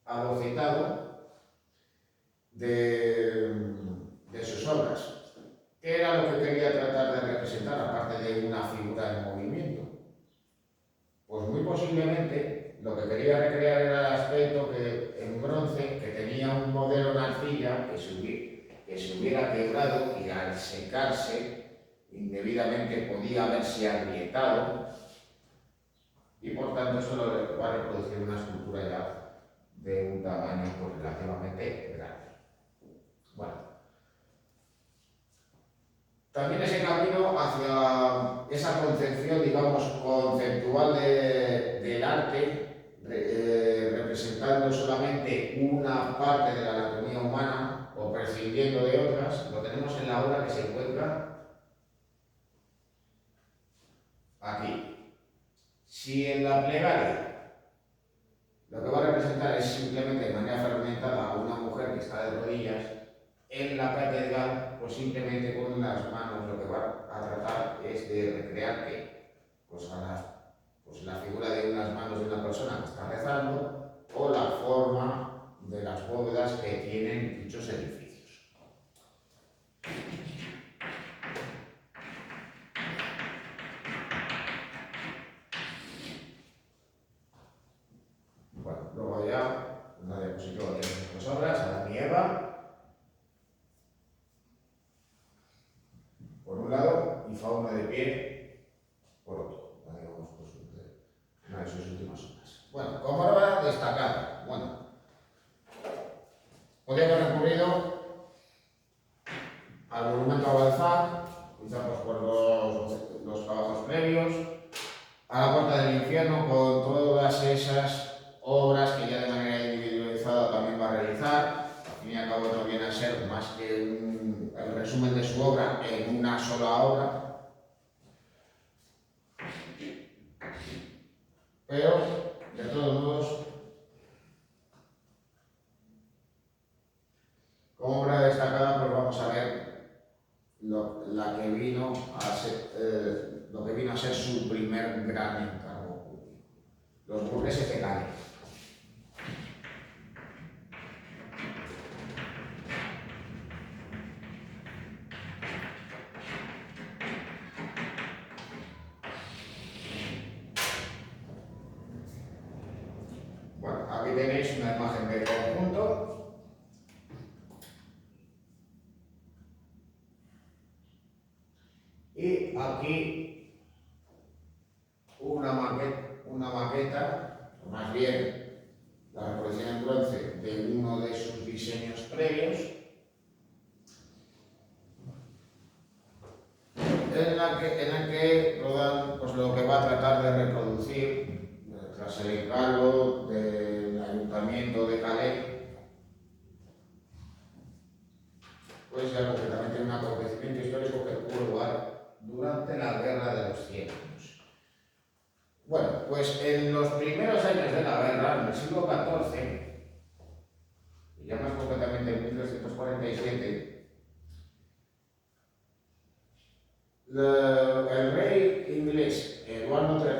abocetado de sus obras. ¿Qué era lo que quería tratar de representar, aparte de una figura en movimiento? Pues muy posiblemente lo que quería recrear era el aspecto en bronce que tenía un modelo en arcilla que se hubiera quebrado y al secarse indebidamente podía haberse agrietado y por tanto eso lo va a reproducir una escultura ya de un tamaño pues, relativamente grande. Bueno. También ese camino hacia esa concepción, digamos, conceptual del arte, representando solamente una parte de la anatomía humana o prescindiendo de otras, lo tenemos en la obra que se encuentra aquí. Si en la plegaria lo que va a representar es simplemente de manera fragmentada a una mujer que está de rodillas, en la catedral, pues simplemente con las manos lo que va a tratar es de recrear que, pues la figura de unas manos de una persona que está rezando o la forma de las bóvedas que tienen dichos edificios. Bueno, luego ya, una diapositiva de nuestras obras, Adán y Eva. Por un lado, y Fauno de pie, por otro. Digamos, pues, una de sus últimas obras. Bueno, como obra destacada. Bueno, podría haber recurrido al monumento a Balzac, quizá pues, por los trabajos previos, a la puerta del infierno, con todas esas obras que ya de manera individualizada también va a realizar. Al fin y al cabo no viene a ser más que el resumen de su obra en una sola obra, pero de todos modos, como obra destacada, pues vamos a ver lo que vino a ser su primer gran encargo público, los burgues fecales. Aquí tenéis una imagen del conjunto. Y aquí una maqueta, o más bien la reproducción en bronce de uno de sus diseños previos, en la que Rodin pues, lo que va a tratar de reproducir, tras el encargo del Ayuntamiento de Calais, pues ya concretamente un acontecimiento histórico que tuvo lugar durante la Guerra de los 100 años. Bueno, pues en los primeros años de la guerra, en el siglo XIV, y ya más concretamente en 1347, el rey inglés Eduardo III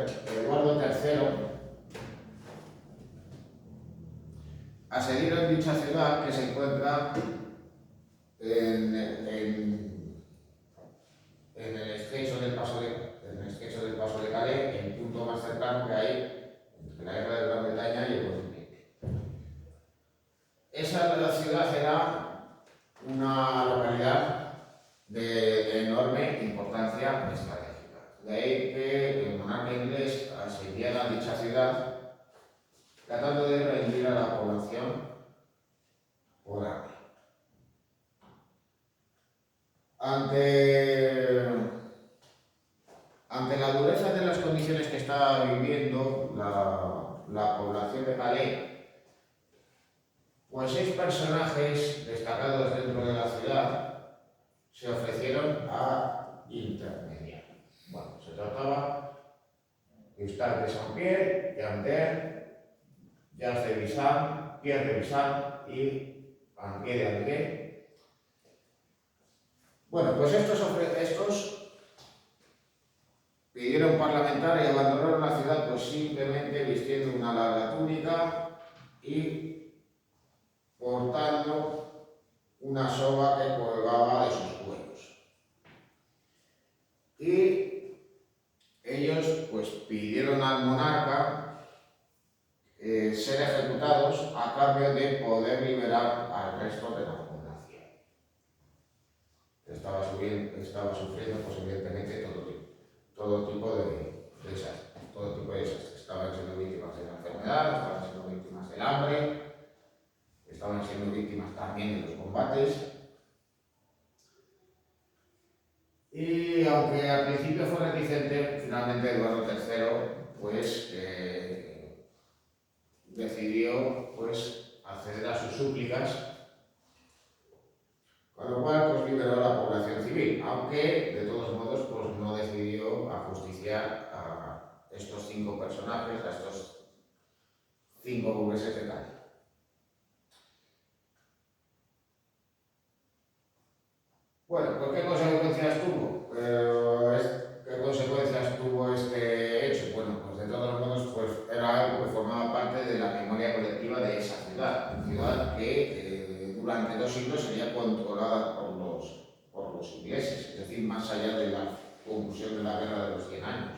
asedió dicha ciudad que se encuentra en el estrecho del Paso de Calais, el punto más cercano que hay entre la guerra de Gran Bretaña y el continente. Esa ciudad era una localidad de enorme importancia estratégica. De ahí que el monarca inglés asediara dicha ciudad tratando de rendir a la población por hambre. Ante la dureza de las condiciones que estaba viviendo la población de Calais, pues 6 personajes destacados dentro de la ciudad se ofrecieron a intermediar. Bueno, se trataba de Eustache de Saint-Pierre, Jean d'Er, Jacques de Visan, Pierre de Visan y Anguet de Anguet. Bueno, pues estos pidieron parlamentar y abandonaron la ciudad pues simplemente vistiendo una larga túnica y portando una soga que colgaba de sus cuellos. Y ellos pues pidieron al monarca ser ejecutados a cambio de poder liberar al resto de la población. Estaba sufriendo pues evidentemente todo tipo de desastres. Estaban siendo víctimas de la enfermedad, estaban siendo víctimas del hambre, estaban siendo víctimas también de los combates. Y aunque al principio fue reticente, finalmente Eduardo III pues decidió pues acceder a sus súplicas, con lo cual pues liberó a la población civil, aunque de todos modos pues no decidió ajusticiar a estos 5 personajes, a estos 5 burgueses de Calais. Bueno, pues ¿qué consecuencias tuvo? ¿Qué consecuencias tuvo este hecho? Bueno, pues de todos modos pues era algo que formaba parte de la memoria colectiva de esa ciudad que durante 2 siglos sería controlada por los ingleses, es decir, más allá de la conclusión de la Guerra de los 100 años.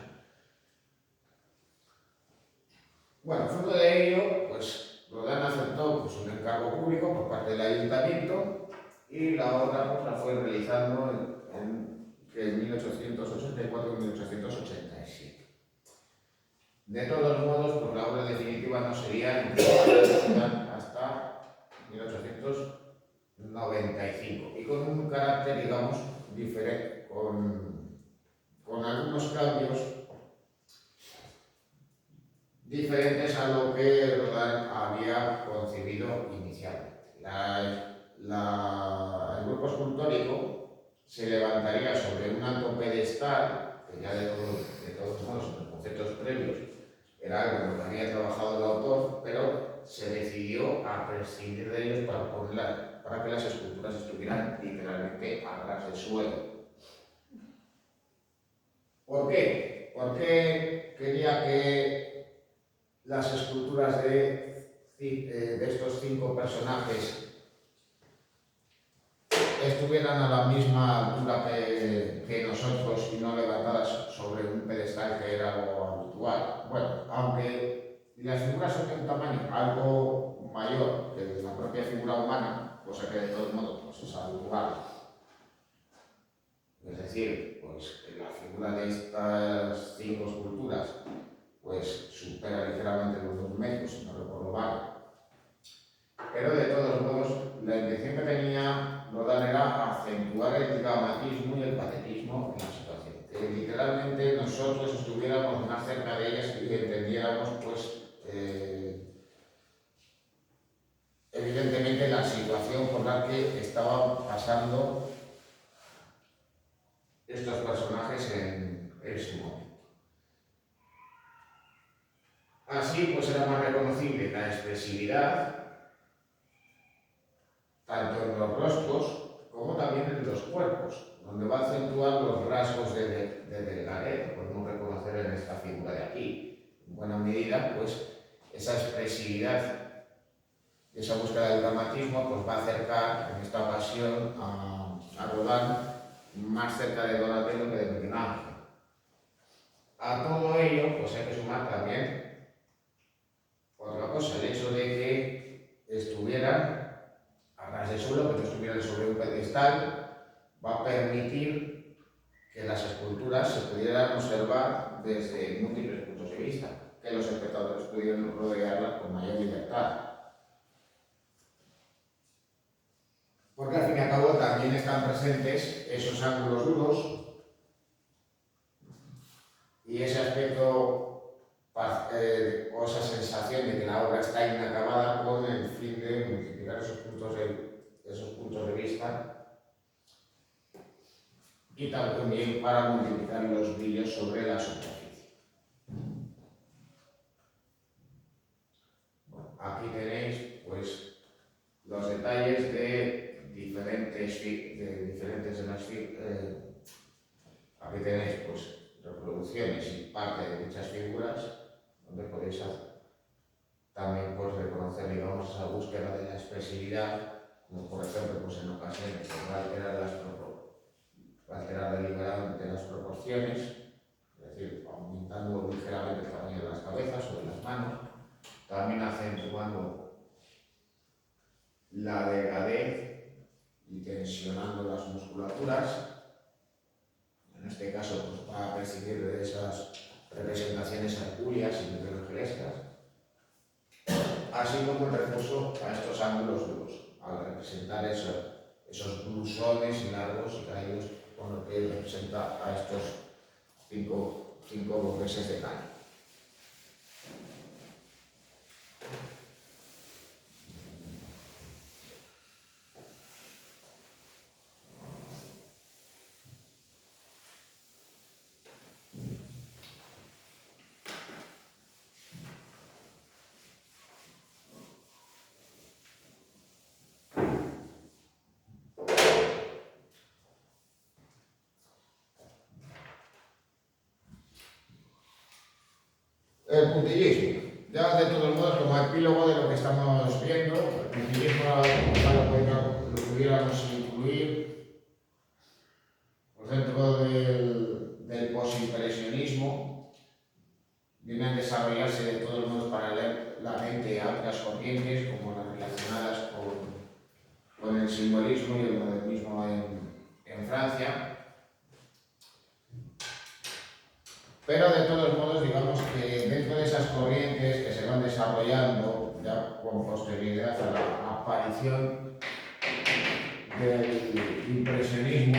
Bueno, fruto de ello, pues Rodin aceptó pues, un encargo público por parte del ayuntamiento y la obra pues, la fue realizando en 1884 y 1887. De todos modos, pues la obra definitiva no sería hasta 1895 y con un carácter, digamos, diferente, con algunos cambios diferentes a lo que Rodin había concebido inicialmente. El grupo escultórico se levantaría sobre un alto pedestal, que ya de todos modos en los conceptos previos era algo en lo que había trabajado el autor, pero se decidió a prescindir de ellos para que las esculturas estuvieran literalmente a ras de suelo. ¿Por qué? Porque quería que las esculturas de estos 5 personajes estuvieran a la misma altura que nosotros y no levantadas sobre un pedestal que era algo habitual. Bueno, aunque las figuras son de un tamaño algo mayor que la propia figura humana, cosa que de todos modos pues, es habitual. Es decir, pues la figura de estas 5 esculturas pues supera ligeramente los 2 metros, si no recuerdo mal. Pero de todos modos, la intención que tenía Rodin era acentuar el dramatismo y el patetismo en la situación. Que literalmente nosotros estuviéramos más cerca de ellas y entendiéramos, pues, evidentemente la situación por la que estaban pasando estos personajes en su momento. Así, pues era más reconocible la expresividad, tanto en los rostros como también en los cuerpos, donde va a acentuar los rasgos de Degalet, podemos reconocer en esta figura de aquí. En buena medida, pues, esa expresividad, esa búsqueda del dramatismo, pues va a acercar en esta ocasión a Rodin más cerca de Donatello que de Miguel Ángel. A todo ello, pues hay que sumar también otra cosa, el hecho de que estuvieran a ras de suelo, que no estuvieran sobre un pedestal, va a permitir que las esculturas se pudieran observar desde múltiples puntos de vista, que los espectadores pudieran rodearlas con mayor libertad. Porque al fin y al cabo también están presentes esos ángulos duros y ese aspecto o esa sensación de que la obra está inacabada con el fin de multiplicar esos puntos de vista y también para multiplicar los brillos sobre la superficie. Bueno, aquí tenéis pues los detalles de diferentes de las aquí tenéis pues reproducciones y parte de dichas figuras, donde podéis también pues, reconocer, digamos, esa búsqueda de la expresividad, como por ejemplo, pues en ocasiones va a alterar deliberadamente las proporciones, es decir, aumentando ligeramente el tamaño de las cabezas o de las manos, también acentuando la delgadez y tensionando las musculaturas. En este caso, pues, para prescindir de esas representaciones hercúleas y microangelescas, así como el recurso a estos ángulos duros, al representar esos blusones largos y caídos con lo que representa a estos cinco burgueses de caña. El puntillismo. Ya de todos modos, como epílogo de lo que estamos viendo, el puntillismo lo pudiéramos incluir dentro del posimpresionismo. Vienen a desarrollarse de todos modos paralelamente a otras corrientes, como las relacionadas con el simbolismo y el modernismo en Francia. Pero de todos modos, digamos que dentro de esas corrientes que se van desarrollando ya con posterioridad a la aparición del impresionismo,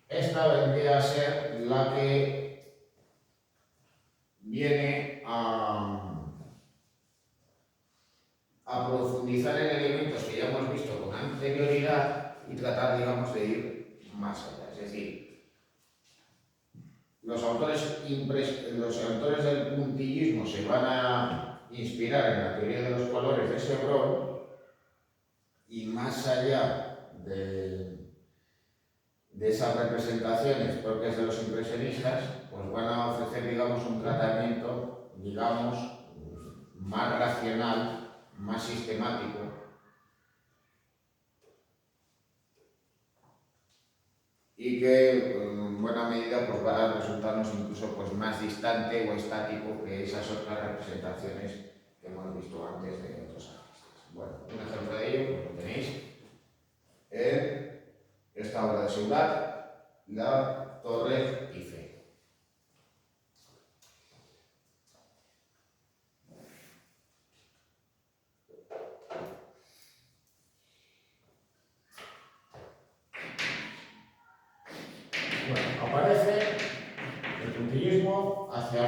esta vendría a ser la que viene a profundizar en elementos que ya hemos visto con anterioridad y tratar, digamos, de ir más allá. Es decir, los autores del puntillismo se van a inspirar en la teoría de los colores de Chevreul y más allá de esas representaciones propias de los impresionistas, pues van a ofrecer, digamos, un tratamiento, digamos, más racional, más sistemático, y que en buena medida pues, va a resultarnos incluso pues, más distante o estático que esas otras representaciones que hemos visto antes de otros artistas. Bueno, un ejemplo de ello, pues lo tenéis, Seurat, La Torre Eiffel. Bueno, aparece el puntillismo hacia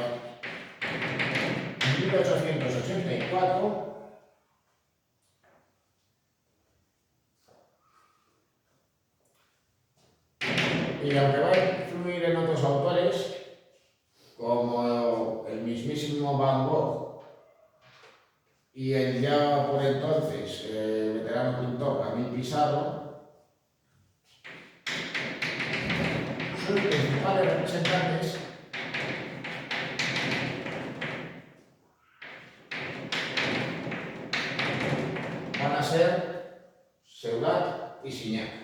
1884. Y aunque va a influir en otros autores, como el mismísimo Van Gogh y el ya por entonces veterano pintor Camille Pissarro, sus principales representantes van a ser Seurat y Signac.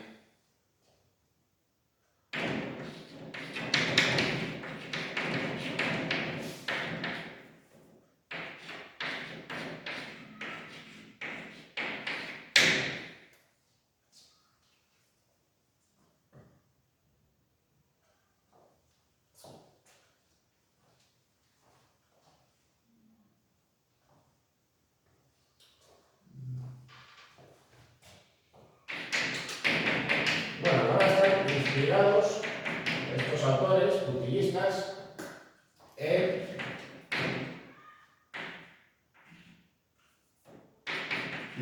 Bueno, van a estar inspirados estos autores puntillistas en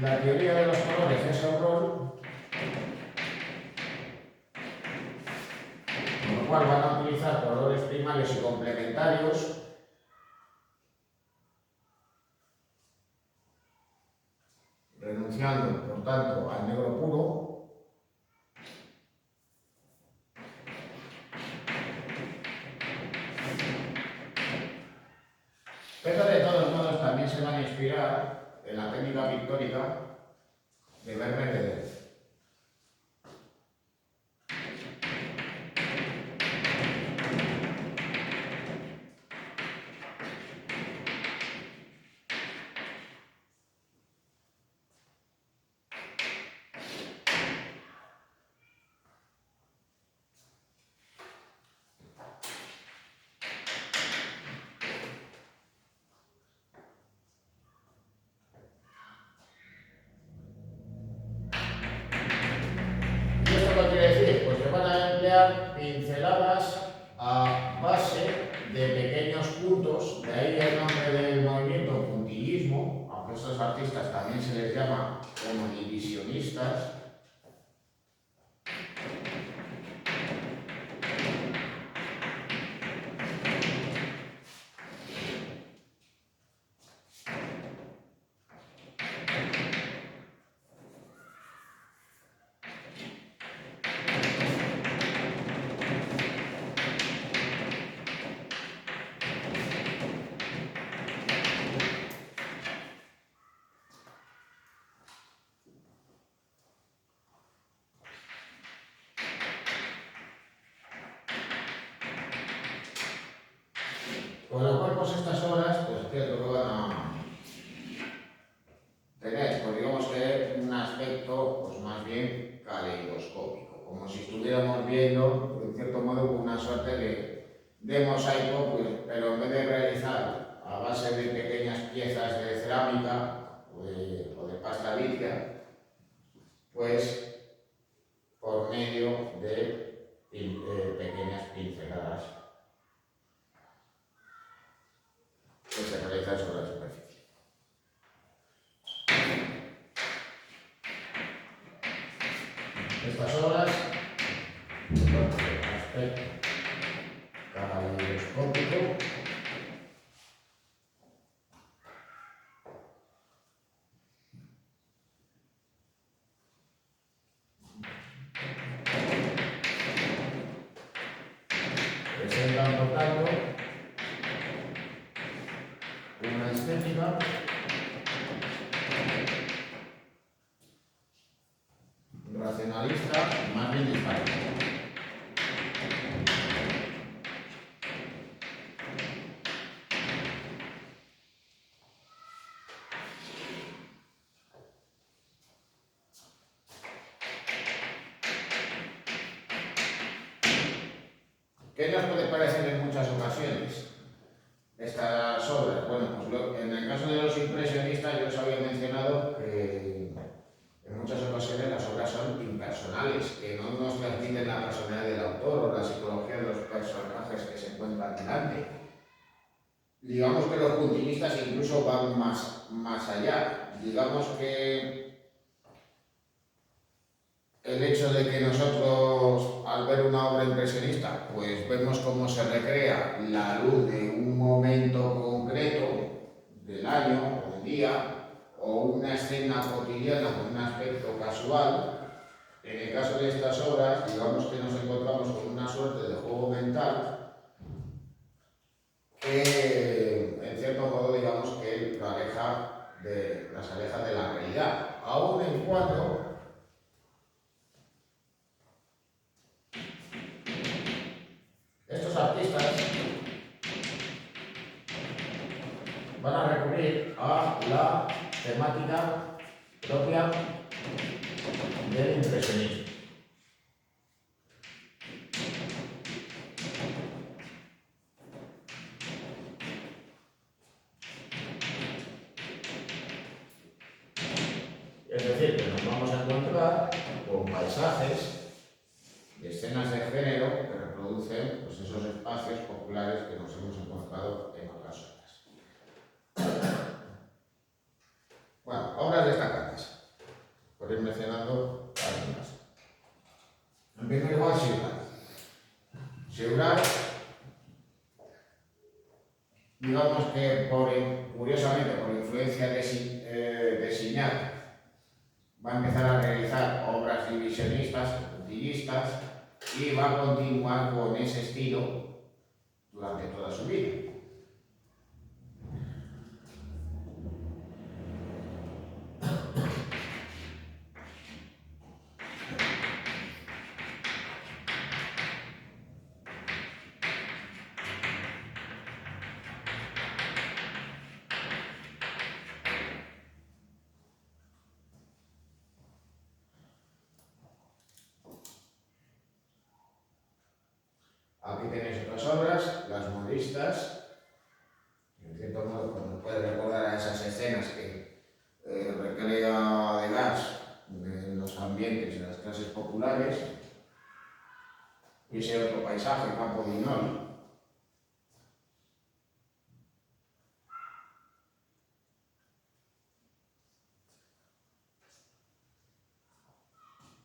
la teoría de los colores de Sauron, con lo cual van a utilizar colores primarios y complementarios renunciando, por tanto, al negro puro. Pero de todos modos también se van a inspirar en la técnica pictórica de Vermeer de Delft. ¿Y esto qué quiere decir? Pues que van a emplear pinceladas a base de pequeños puntos, de ahí el nombre del movimiento puntillismo, aunque a estos artistas también se les llama como divisionistas. Con lo cual, pues estas obras, pues ¿qué es lo que van a tener? Pues digamos que un aspecto pues más bien caleidoscópico, como si estuviéramos viendo, en cierto modo, una suerte de mosaico, pues, pero en vez de realizar a base de pequeñas piezas de cerámica o de pasta líquida, pues por medio de pequeñas pinceladas que se realizan sobre la superficie. Estas obras, aspecto caleidoscópico, presentan por tanto una estética racionalista más bien dispar. ¿Qué nos puede parecer en muchas ocasiones estas obras? Bueno, pues en el caso de los impresionistas yo os había mencionado que en muchas ocasiones las obras son impersonales, que no nos transmiten la personalidad del autor o la psicología de los personajes que se encuentran delante. Digamos que los puntillistas incluso van más allá. Digamos que el hecho de que nosotros, al ver una obra impresionista, pues vemos cómo se recrea la luz de un momento concreto del año o del día, o una escena cotidiana con un aspecto casual. En el caso de estas obras, digamos que nos encontramos con una suerte de juego mental que, en cierto modo, digamos que las aleja de la realidad, aun en cuando estos artistas van a recurrir a la temática propia del impresionismo. Es decir, que nos vamos a encontrar con paisajes y escenas de género que reproducen pues, esos espacios populares que nos hemos encontrado en otras obras. Bueno, obras destacadas. Por ir mencionando algunas. En primer lugar, Seurat. Seurat, digamos que curiosamente por influencia de Signac, va a empezar a realizar obras divisionistas, puntillistas, y va a continuar con ese estilo durante toda su vida. Aquí tenéis otras obras, las modistas, en cierto modo pues, nos puede recordar a esas escenas que recrea Degas en los ambientes de las clases populares, y ese otro paisaje, Campo de Inol.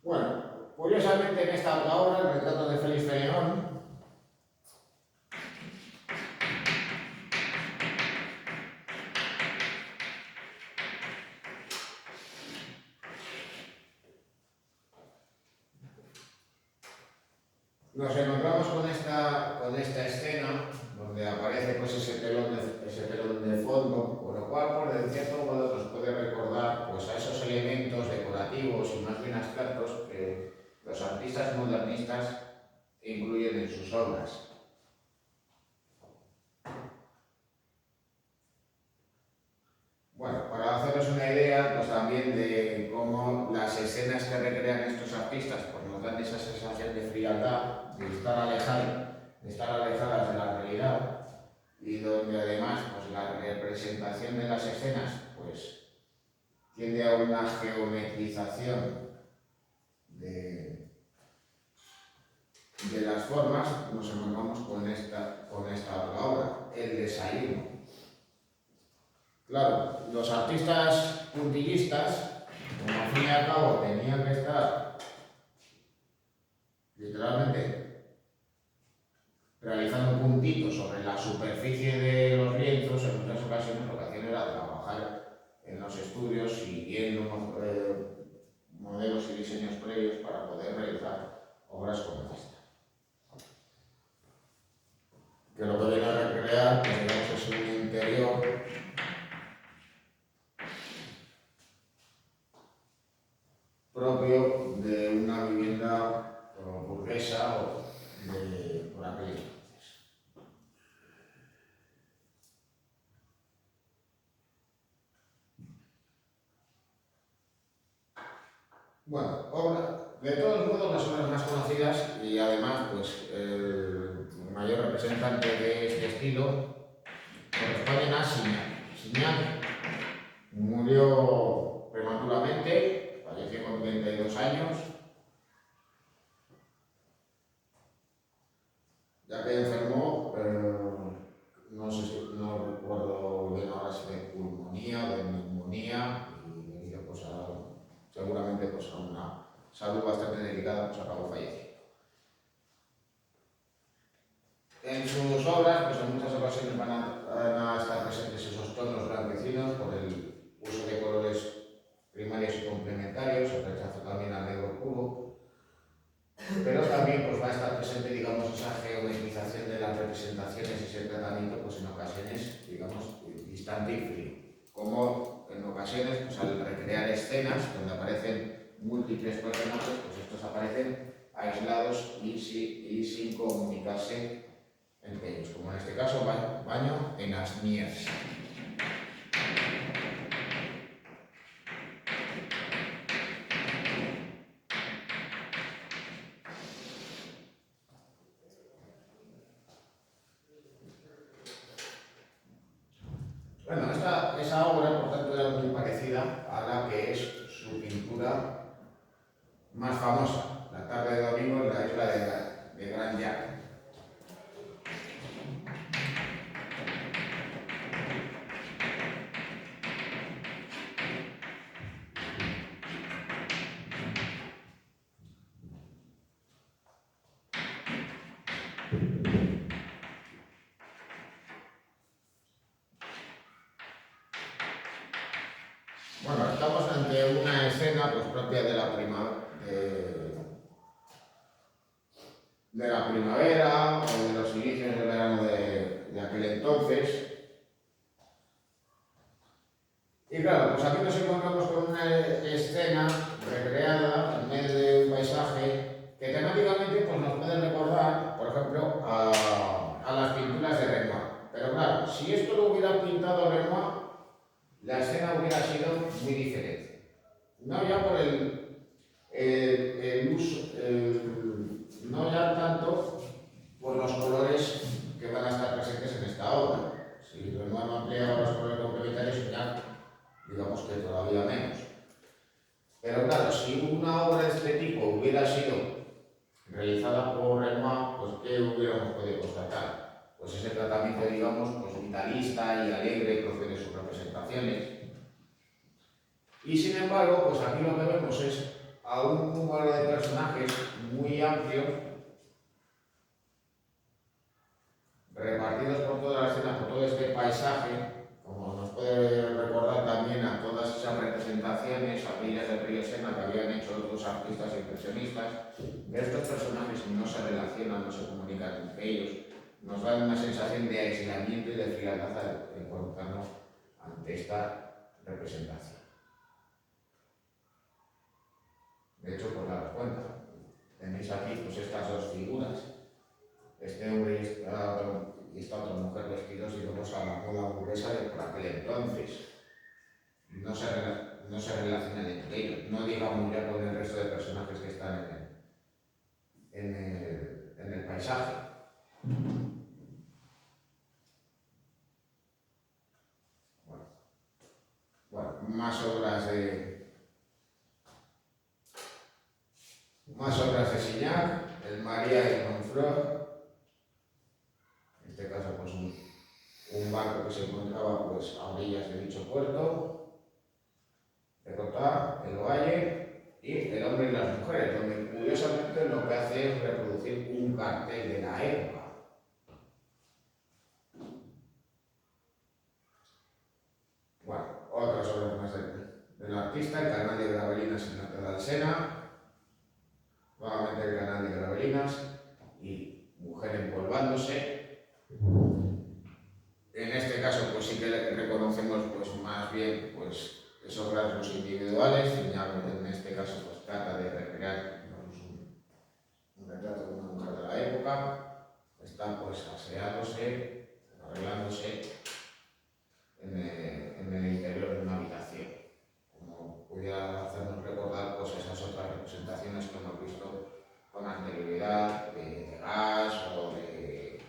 Bueno, curiosamente en esta otra obra, el retrato de Félix Fénelon, nos encontramos con esta escena donde aparece pues, ese telón de fondo, con lo cual, pues, de cierto modo, nos puede recordar pues, a esos elementos decorativos y más bien abstractos que los artistas modernistas incluyen en sus obras. Bueno, para haceros una idea pues, también de cómo las escenas que recrean estos artistas pues, nos dan esa sensación de frialdad, de estar alejadas de la realidad, y donde además pues, la representación de las escenas pues, tiende a una geometrización de las formas. Nos encontramos con esta otra obra, El desayuno. Claro, los artistas puntillistas, como al fin y al cabo tenían que estar literalmente realizando puntitos sobre la superficie de los lienzos, en muchas ocasiones lo que hacían era trabajar en los estudios siguiendo modelos y diseños previos para poder realizar obras como esta. Que lo que viene a recrear, pues, digamos, es un interior propio de una vivienda burguesa o por aquel entonces. Bueno, de todos modos, las obras más conocidas y además pues, el mayor representante de este estilo, corresponden a Signac. Signac murió prematuramente, falleció con 32 años, ya que enfermó, no sé si, no recuerdo bien ahora si de pulmonía o de neumonía, y debido pues seguramente pues a una salud bastante delicada, pues acabó falleciendo. En sus obras, pues en muchas ocasiones van a estar presentes esos tonos blanquecinos por el uso de colores primarios y complementarios, el rechazo también al negro puro, pero también pues va a estar presente, digamos, esa geometrización de las representaciones y ese tratamiento, pues en ocasiones, digamos, distante y frío, como en ocasiones, pues al recrear escenas donde aparecen múltiples personajes, pues estos aparecen aislados y sin comunicarse entre ellos, como en este caso, Baño en Asnières. Bueno, esa obra, por tanto, era muy parecida a la que es su pintura más famosa, La tarde de domingo en la isla de Gran Llac. Bueno, estamos ante una escena pues, propia de la primavera o de los inicios del verano de aquel entonces. Y claro, pues aquí nos encontramos con una escena recreada en medio de un paisaje que temáticamente pues, nos puede recordar, por ejemplo, a las pinturas de Renoir. Pero claro, si esto lo hubiera pintado Renoir, la escena hubiera sido muy diferente. No ya por el uso, no ya tanto por los colores que van a estar presentes en esta obra. Si Renoir no ampliaba los colores complementarios, ya digamos que todavía menos. Pero claro, si una obra de este tipo hubiera sido realizada por Renoir, pues ¿qué hubiéramos podido constatar? Pues ese tratamiento, digamos, pues vitalista y alegre propio de sus representaciones. Y sin embargo, pues aquí lo que vemos es a un número de personajes muy amplio, repartidos por toda la escena, por todo este paisaje, como nos puede recordar también a todas esas representaciones, a orillas del río Sena que habían hecho otros artistas impresionistas, que estos personajes no se relacionan, no se comunican entre ellos, nos dan una sensación de aislamiento y de frialdad al encontrarnos ante esta representación. De hecho, pues daros cuenta, tenéis aquí pues, estas dos figuras, este hombre y esta otra mujer vestidos, digamos, a la moda burguesa de por aquel entonces. No se relacionan entre ellos, no digamos ya con el resto de personajes que están en el paisaje. Bueno, más obras de Signac, el María de Conflans, en este caso pues un barco que se encontraba pues, a orillas de dicho puerto, de Cotá, el Valle y el hombre y las mujeres, donde curiosamente lo que hace es reproducir un cartel de la época. Bueno, otras obras más del artista, el canal de Gravelinas en Norte de Alsena, nuevamente el canal de Gravelinas y Mujer empolvándose. En este caso pues sí que reconocemos pues más bien pues esos rasgos individuales, en este caso pues trata de recrear un retrato de una mujer de la época, está pues aseándose, arreglándose en el interior de una habitación, como pudiera hacernos recordar pues esas otras representaciones que hemos visto con anterioridad de gas o de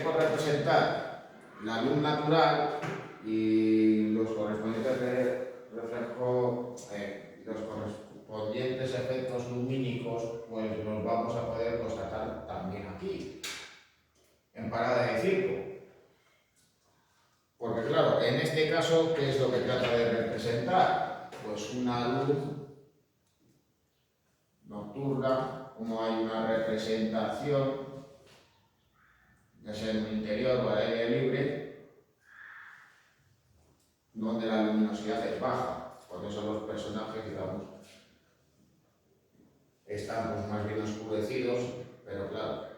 por representar la luz natural y los correspondientes los correspondientes efectos lumínicos, pues los vamos a poder constatar también aquí, en parada de circo. Porque claro, en este caso, ¿qué es lo que trata de representar? Pues una luz nocturna, como hay una representación, ya sea en el interior o al aire libre, donde la luminosidad es baja. Por eso los personajes, digamos, están pues más bien oscurecidos, pero claro,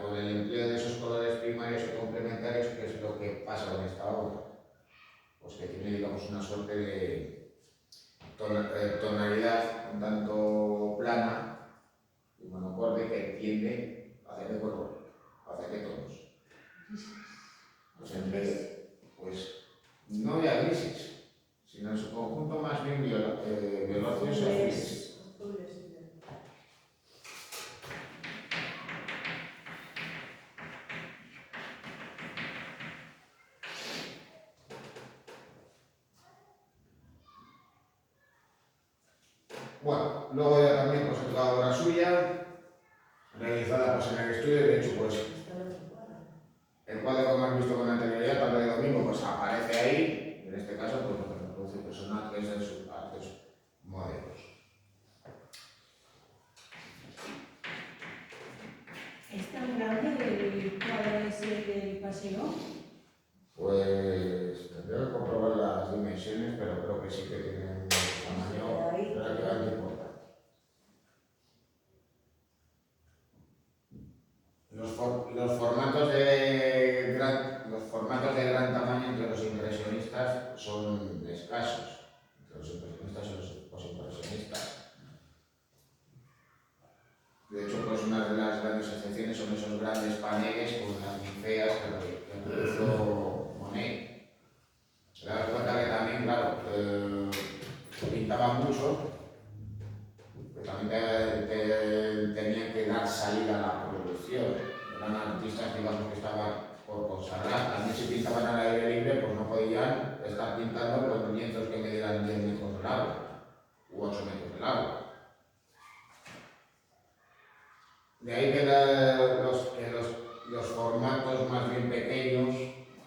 con el empleo de esos colores primarios y complementarios, ¿qué es lo que pasa con esta obra? Pues que tiene, digamos, una suerte de tonalidad un tanto plana y monocorde que tiende hacia qué color, hacia qué tonos. Pues en vez, pues no ya grises, sino en su conjunto más bien violáceos y azules. Bueno, luego ya también pues es la obra suya, realizada pues en el estudio, de hecho pues el cuadro, como has visto con anterioridad, Tarde de Domingo, pues aparece ahí, en este caso pues lo que reproduce personajes en sus partes modelos. ¿Es tan grande el cuadro ese del paseo? Pues tendré que comprobar las dimensiones, pero creo que sí que tiene un tamaño relativamente importante. Los formatos de gran tamaño entre los impresionistas son escasos. Entre los impresionistas y los posimpresionistas. De hecho, pues una de las grandes excepciones son esos grandes paneles con las ninfeas que hizo Monet. Te das cuenta que también, claro, pintaba mucho, pero también tenían que dar salida a la producción. Eran artistas, digamos, que estaban por consagrar. También si pintaban al aire libre, pues no podían estar pintando con lienzos que medieran 10 metros de largo u 8 metros de largo. De ahí que los formatos más bien pequeños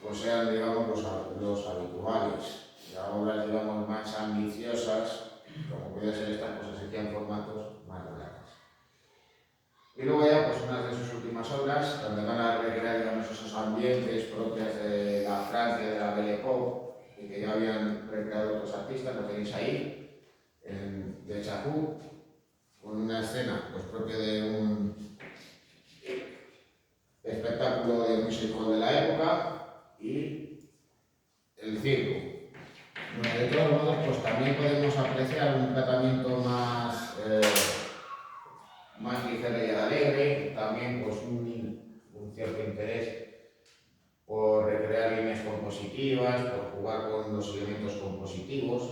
pues sean, digamos, los habituales. Las obras, digamos, más ambiciosas, como puede ser estas, pues se hacían formatos más grandes. Y luego ya, pues unas de sus últimas obras, donde van a recrear, digamos, esos ambientes propios de la Francia, de la Belle Époque, y que ya habían recreado otros artistas, lo tenéis ahí, de Chaput, con una escena pues propia de un espectáculo de musical de la época y el circo. Bueno, de todos modos, pues también podemos apreciar un tratamiento más ligero y alegre, también pues un cierto interés por recrear líneas compositivas, por jugar con los elementos compositivos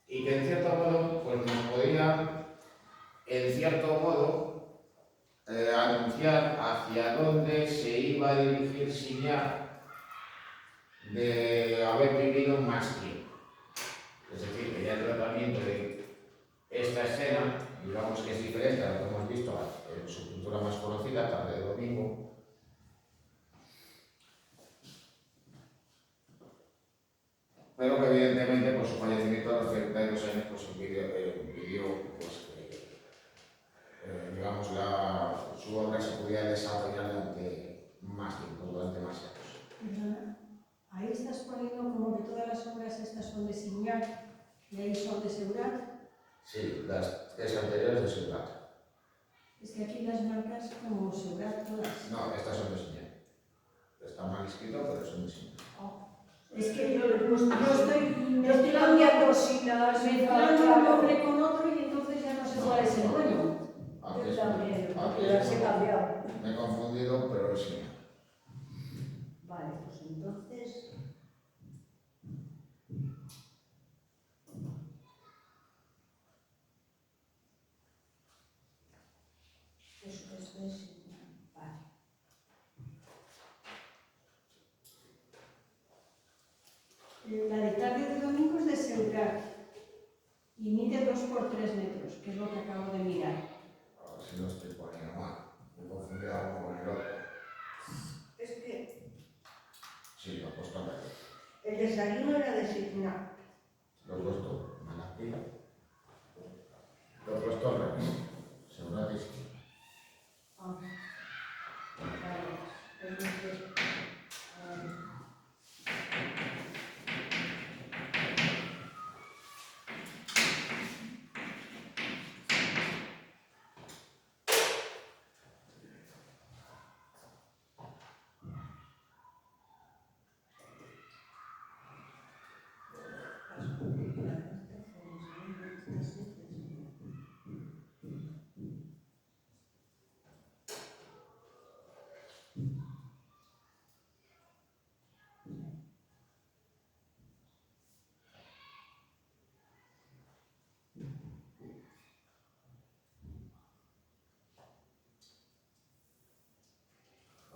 y que en cierto modo pues nos podría, en cierto modo, anunciar hacia dónde se iba a dirigir Signac de haber vivido más tiempo. Es decir, que ya el tratamiento de esta escena, digamos que es diferente a lo que hemos visto en su pintura más conocida, Tarde de Domingo, pero que evidentemente por su fallecimiento a los 32 años pues impidió pues, digamos, su obra se pudiera desarrollar durante más tiempo, durante más años. Ahí estás poniendo como que todas las obras estas son de Signac y ahí son de Seurat. Sí, las tres anteriores de Seurat. Es que aquí las marcas como Seurat todas. No, estas son de Signac. Está mal escrito, pero son de Signac. Es que yo estoy cambiando sílabas, mezclando un nombre con otro y entonces ya no sé cuál es el dueño. Yo también, las he cambiado. Me he confundido, pero es Signac. Vale, pues entonces... Eso es de Signac, vale. La de tarde de domingo es de Seurat y mide 2 por 3 metros, que es lo que acabo de mirar. A ver si lo estoy poniendo mal. Me he confundido algo con el otro. Es que Sí, lo he puesto mal. el desayuno era designado. Lo he puesto mal aquí. Lo he puesto al revés. Seguro que sí. Ah, vale. Entonces,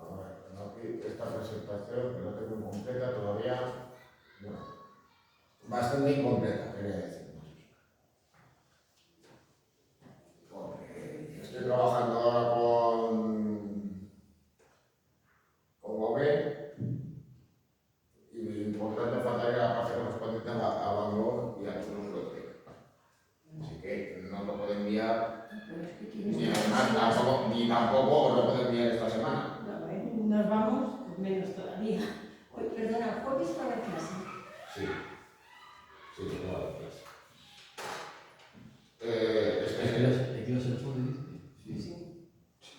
Ahora, tengo aquí esta presentación que no tengo completa todavía. Bueno, bastante incompleta, quería decir. Porque estoy trabajando ahora con Gauguin y por tanto faltaría la parte correspondiente a Van Gogh y a Toulouse-Lautrec. Así que no lo puedo enviar, Pero es que ni tienes además tampoco lo puedo enviar esta semana. Nos vamos, pues menos todavía. Hoy, perdona, ¿el jueves va a haber clase? Sí, tengo la clase. Es ¿De que qué vas a hacer el dice? Sí.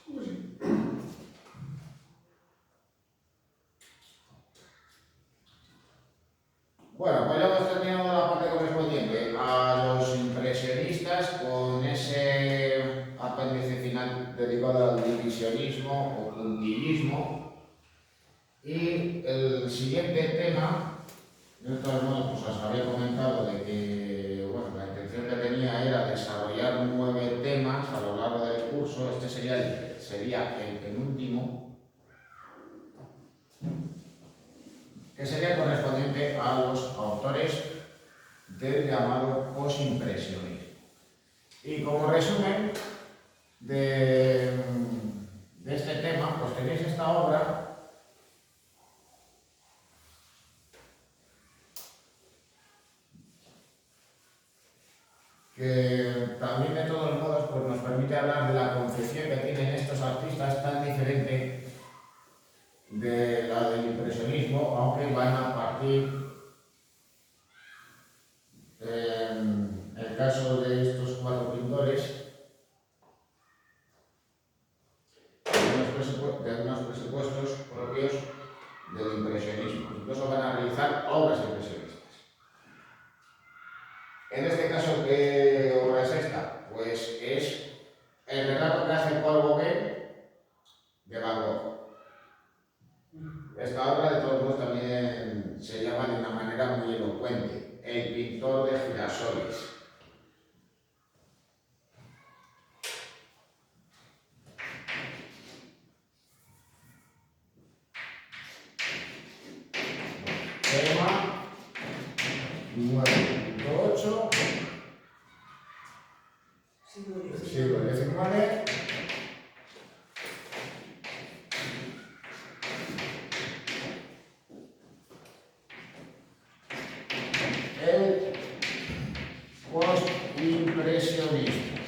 bueno, pues ya hemos terminado la parte correspondiente a los impresionistas con ese apéndice final dedicado al divisionismo o puntillismo. Y el siguiente tema, yo de todos modos pues os había comentado de que bueno, la intención que tenía era desarrollar 9 temas a lo largo del curso. Este sería el penúltimo, que sería correspondiente a los autores del llamado posimpresionismo. Y como resumen de este tema, pues tenéis esta obra que también de todos modos pues nos permite hablar de la concepción que tienen estos artistas tan diferente de la del impresionismo, aunque van a partir, en el caso de estos 4 pintores, de unos presupuestos propios del impresionismo. Incluso van a realizar obras impresionistas. En este caso, ¿qué obra es esta? Pues es el retrato que hace Paul Gauguin de Van Gogh. Esta obra de todos modos también se llama de una manera muy elocuente, El pintor de girasoles. Tema 9.8, siglo XIX. El postimpresionismo.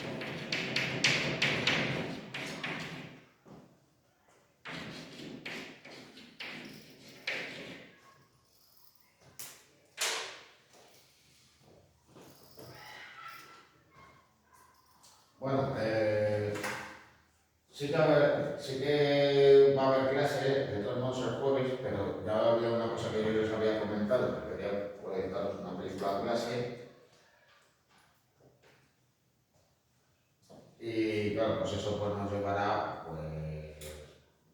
Bueno, sí que va a haber clase, de todos modos el jueves, pero ya había una cosa que yo les había comentado, que quería proyectaros una película a clase. Y claro, pues eso pues nos llevará pues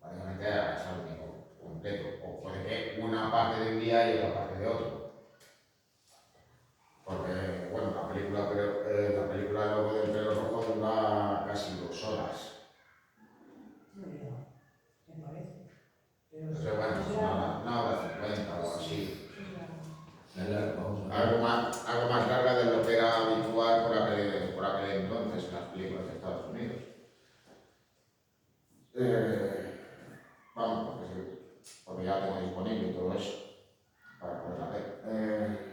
básicamente a examen completo, o puede que una parte de un día y otra parte de otro. Porque, bueno, la película Lobo del pelo rojo dura casi 2 horas. Me parece. Entonces, bueno, una hora 50 o así. Vamos a ver. algo más larga de lo que era habitual por aquel entonces en las películas de Estados Unidos. Vamos, porque ya tengo disponible todo eso para poderla ver.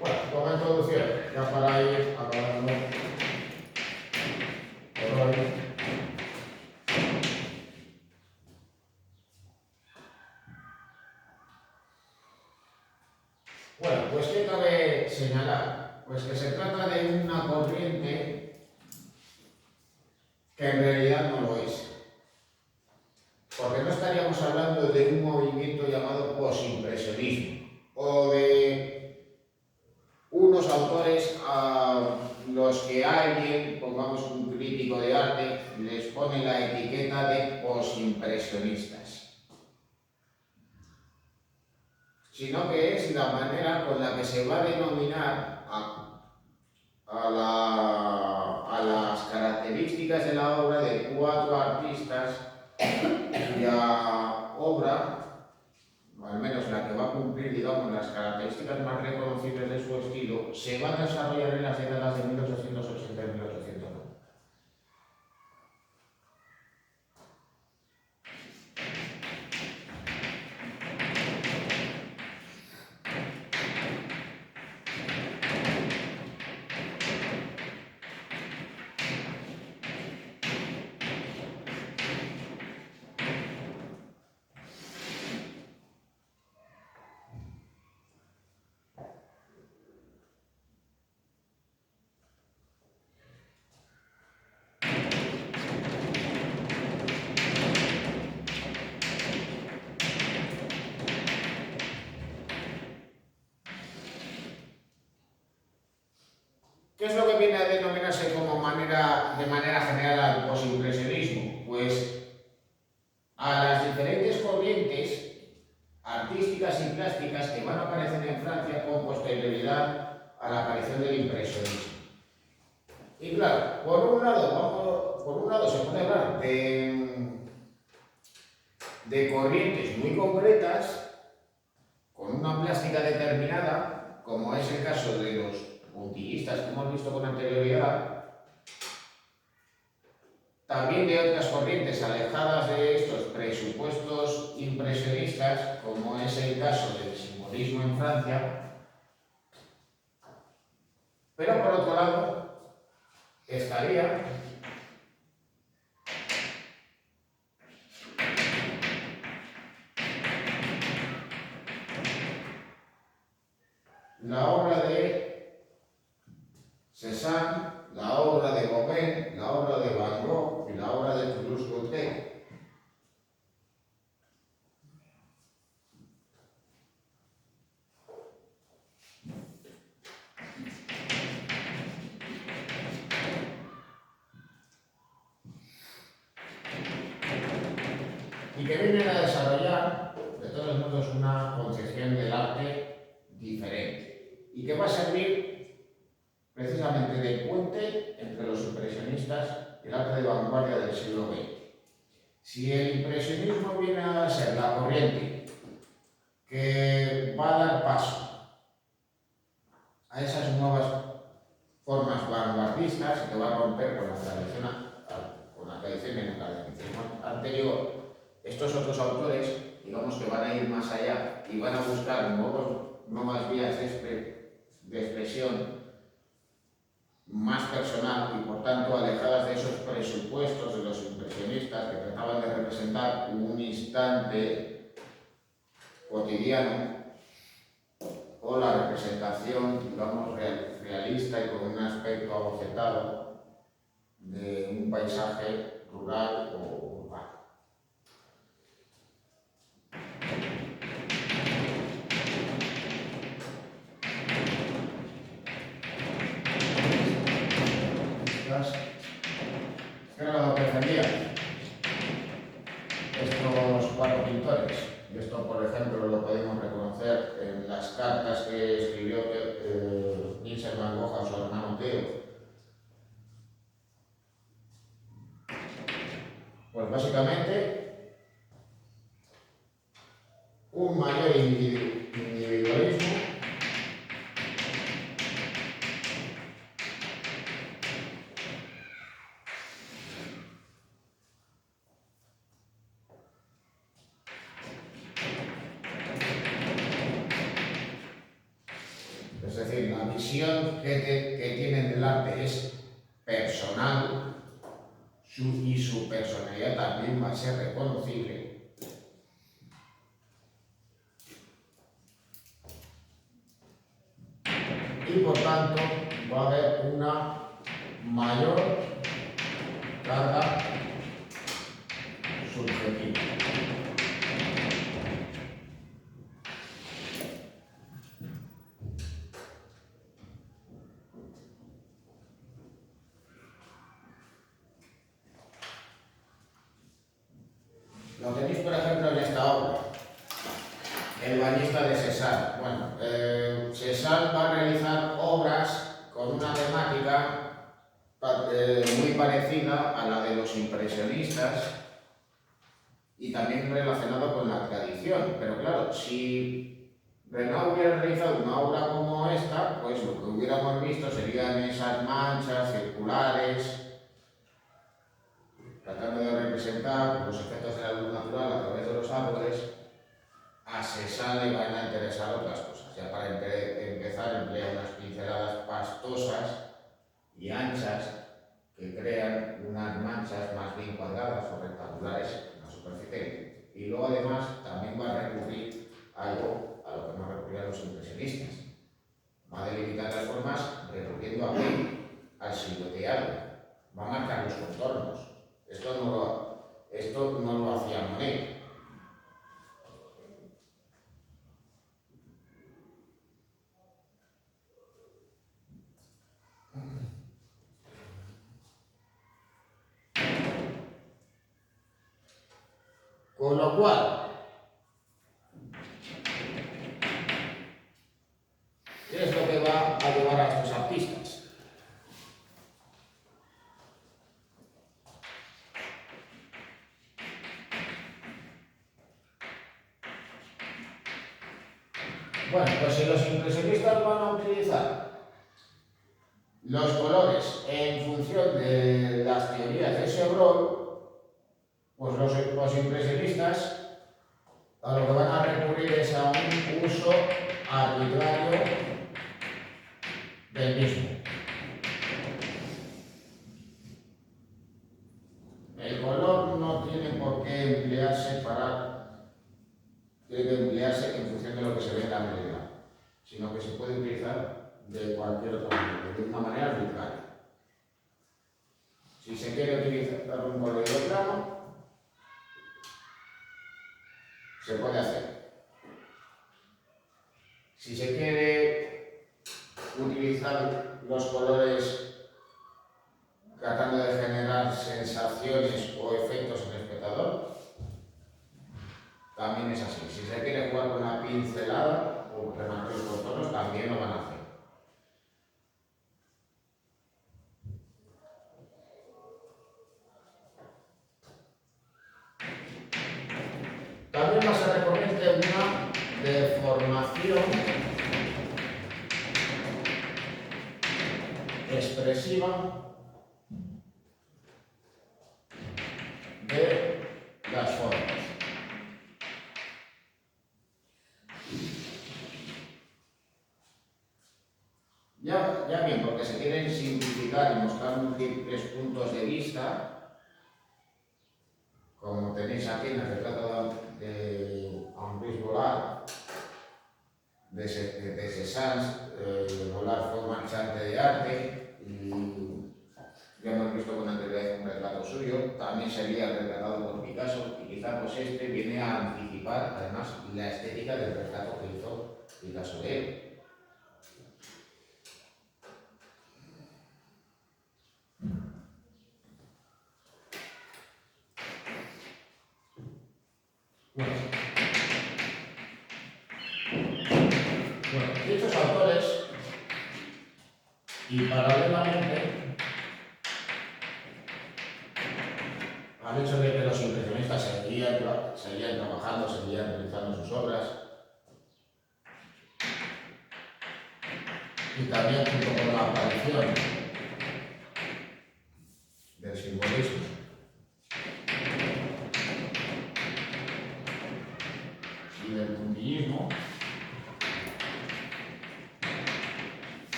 Bueno, como introducción, ya para ir acabando por hoy. Bueno, pues ¿qué cabe señalar? Pues que se trata de una corriente que en realidad no lo es. Porque no estaríamos hablando de un movimiento llamado posimpresionismo o de unos autores a los que alguien, pongamos un crítico de arte, les pone la etiqueta de posimpresionistas, sino que es la manera con la que se va a denominar a las características de la obra de 4 artistas cuya obra, o al menos la que va a cumplir, digamos, las características más reconocibles de su estilo, se va a desarrollar en las décadas de 1880 y 1890. ¿Qué es lo que viene a denominarse como de manera general al posimpresionismo? Pues a las diferentes corrientes artísticas y plásticas que van a aparecer en Francia con posterioridad a la aparición del impresionismo. Y claro, por un lado se puede hablar de corrientes muy concretas, con una plástica determinada, como es el caso de los puntillistas que hemos visto con anterioridad, también de otras corrientes alejadas de estos presupuestos impresionistas, como es el caso del simbolismo en Francia, pero por otro lado estaría la obra de Cézanne, la obra de Gauguin, la obra de Van Gogh y la obra de Toulouse-Lautrec. Y que vienen a desarrollar, de todos modos, una concepción del arte diferente y que va a servir precisamente de puente entre los impresionistas y el arte de vanguardia del siglo XX. Si el impresionismo viene a ser la corriente que va a dar paso a esas nuevas formas vanguardistas y que va a romper con la tradición y el academicismo anterior, estos otros autores, digamos que van a ir más allá y van a buscar nuevas vías de expresión más personal y por tanto alejadas de esos presupuestos de los impresionistas que trataban de representar un instante cotidiano o la representación, digamos, realista y con un aspecto abocetado de un paisaje rural o urbano. ¿Qué era lo que defendían estos 4 pintores? Y esto, por ejemplo, lo podemos reconocer en las cartas que escribió Vincent Van Gogh a su hermano Theo. Pues básicamente un mayor individualismo es decir, la visión que tienen del arte es personal y su personalidad también va a ser reconocible. Y por tanto va a haber una mayor carga subjetiva. Lo tenéis, por ejemplo, en esta obra, El bañista de Cézanne. Bueno, Cézanne va a realizar obras con una temática muy parecida a la de los impresionistas y también relacionado con la tradición. Pero claro, si Renoir hubiera realizado una obra como esta, pues lo que hubiéramos visto serían esas manchas circulares, tratando de representar los efectos de la luz natural a través de los árboles. A Cézanne le van a interesar otras cosas. Ya para empezar, emplea unas pinceladas pastosas y anchas que crean unas manchas más bien cuadradas o rectangulares en la superficie. Y luego además también va a recurrir algo a lo que no recurrían los impresionistas. Va a delimitar las formas recurriendo a qué, al silueteado. Va a marcar los contornos. Esto no lo hacía Monet. Con lo cual, ¿qué es lo que va a llevar a estos artistas? Bueno, pues si los impresionistas van a utilizar los colores en función de las teorías de Chevreul, pues los impresionistas a lo que van a recurrir es a un uso arbitrario del mismo. El color no tiene por qué emplearse tiene que emplearse en función de lo que se ve en la realidad, sino que se puede utilizar de cualquier otra manera, de una manera arbitraria. Si se quiere utilizar un colorido plano, se puede hacer. Si se quiere utilizar los colores tratando de generar sensaciones o efectos en el espectador, también es así. Si se quiere jugar con una pincelada o remarcar los contornos, también lo van a hacer. También va a ser recurrente una deformación expresiva de las formas. Ya bien, porque se quieren simplificar y mostrar múltiples puntos de vista, como tenéis aquí en el retrato de Henri Bollard, de Cézanne. Bollard fue marchante de arte y ya hemos visto con anterioridad un retrato suyo. También sería retratado por Picasso y quizá pues este viene a anticipar además la estética del retrato que hizo Picasso de él. Bueno, dichos autores, y paralelamente al hecho de que los impresionistas seguían trabajando, seguían realizando sus obras, y también junto con la aparición del simbolismo y del puntillismo,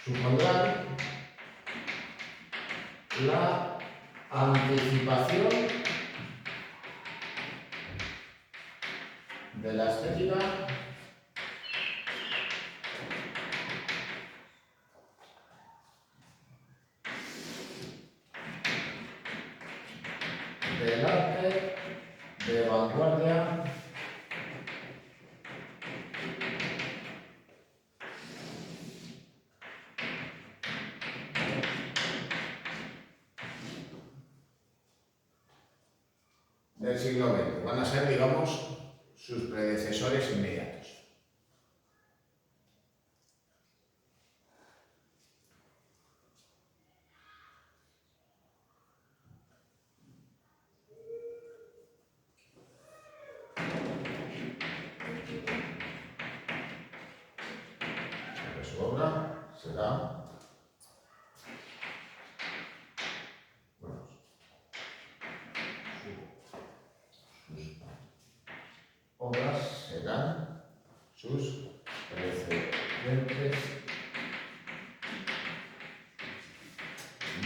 supondrán la anticipación de la estética del arte de vanguardia del siglo XX. Van a ser, digamos, sus predecesores inmediatos. Su obra será, bueno, sus obras serán sus precedentes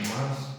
más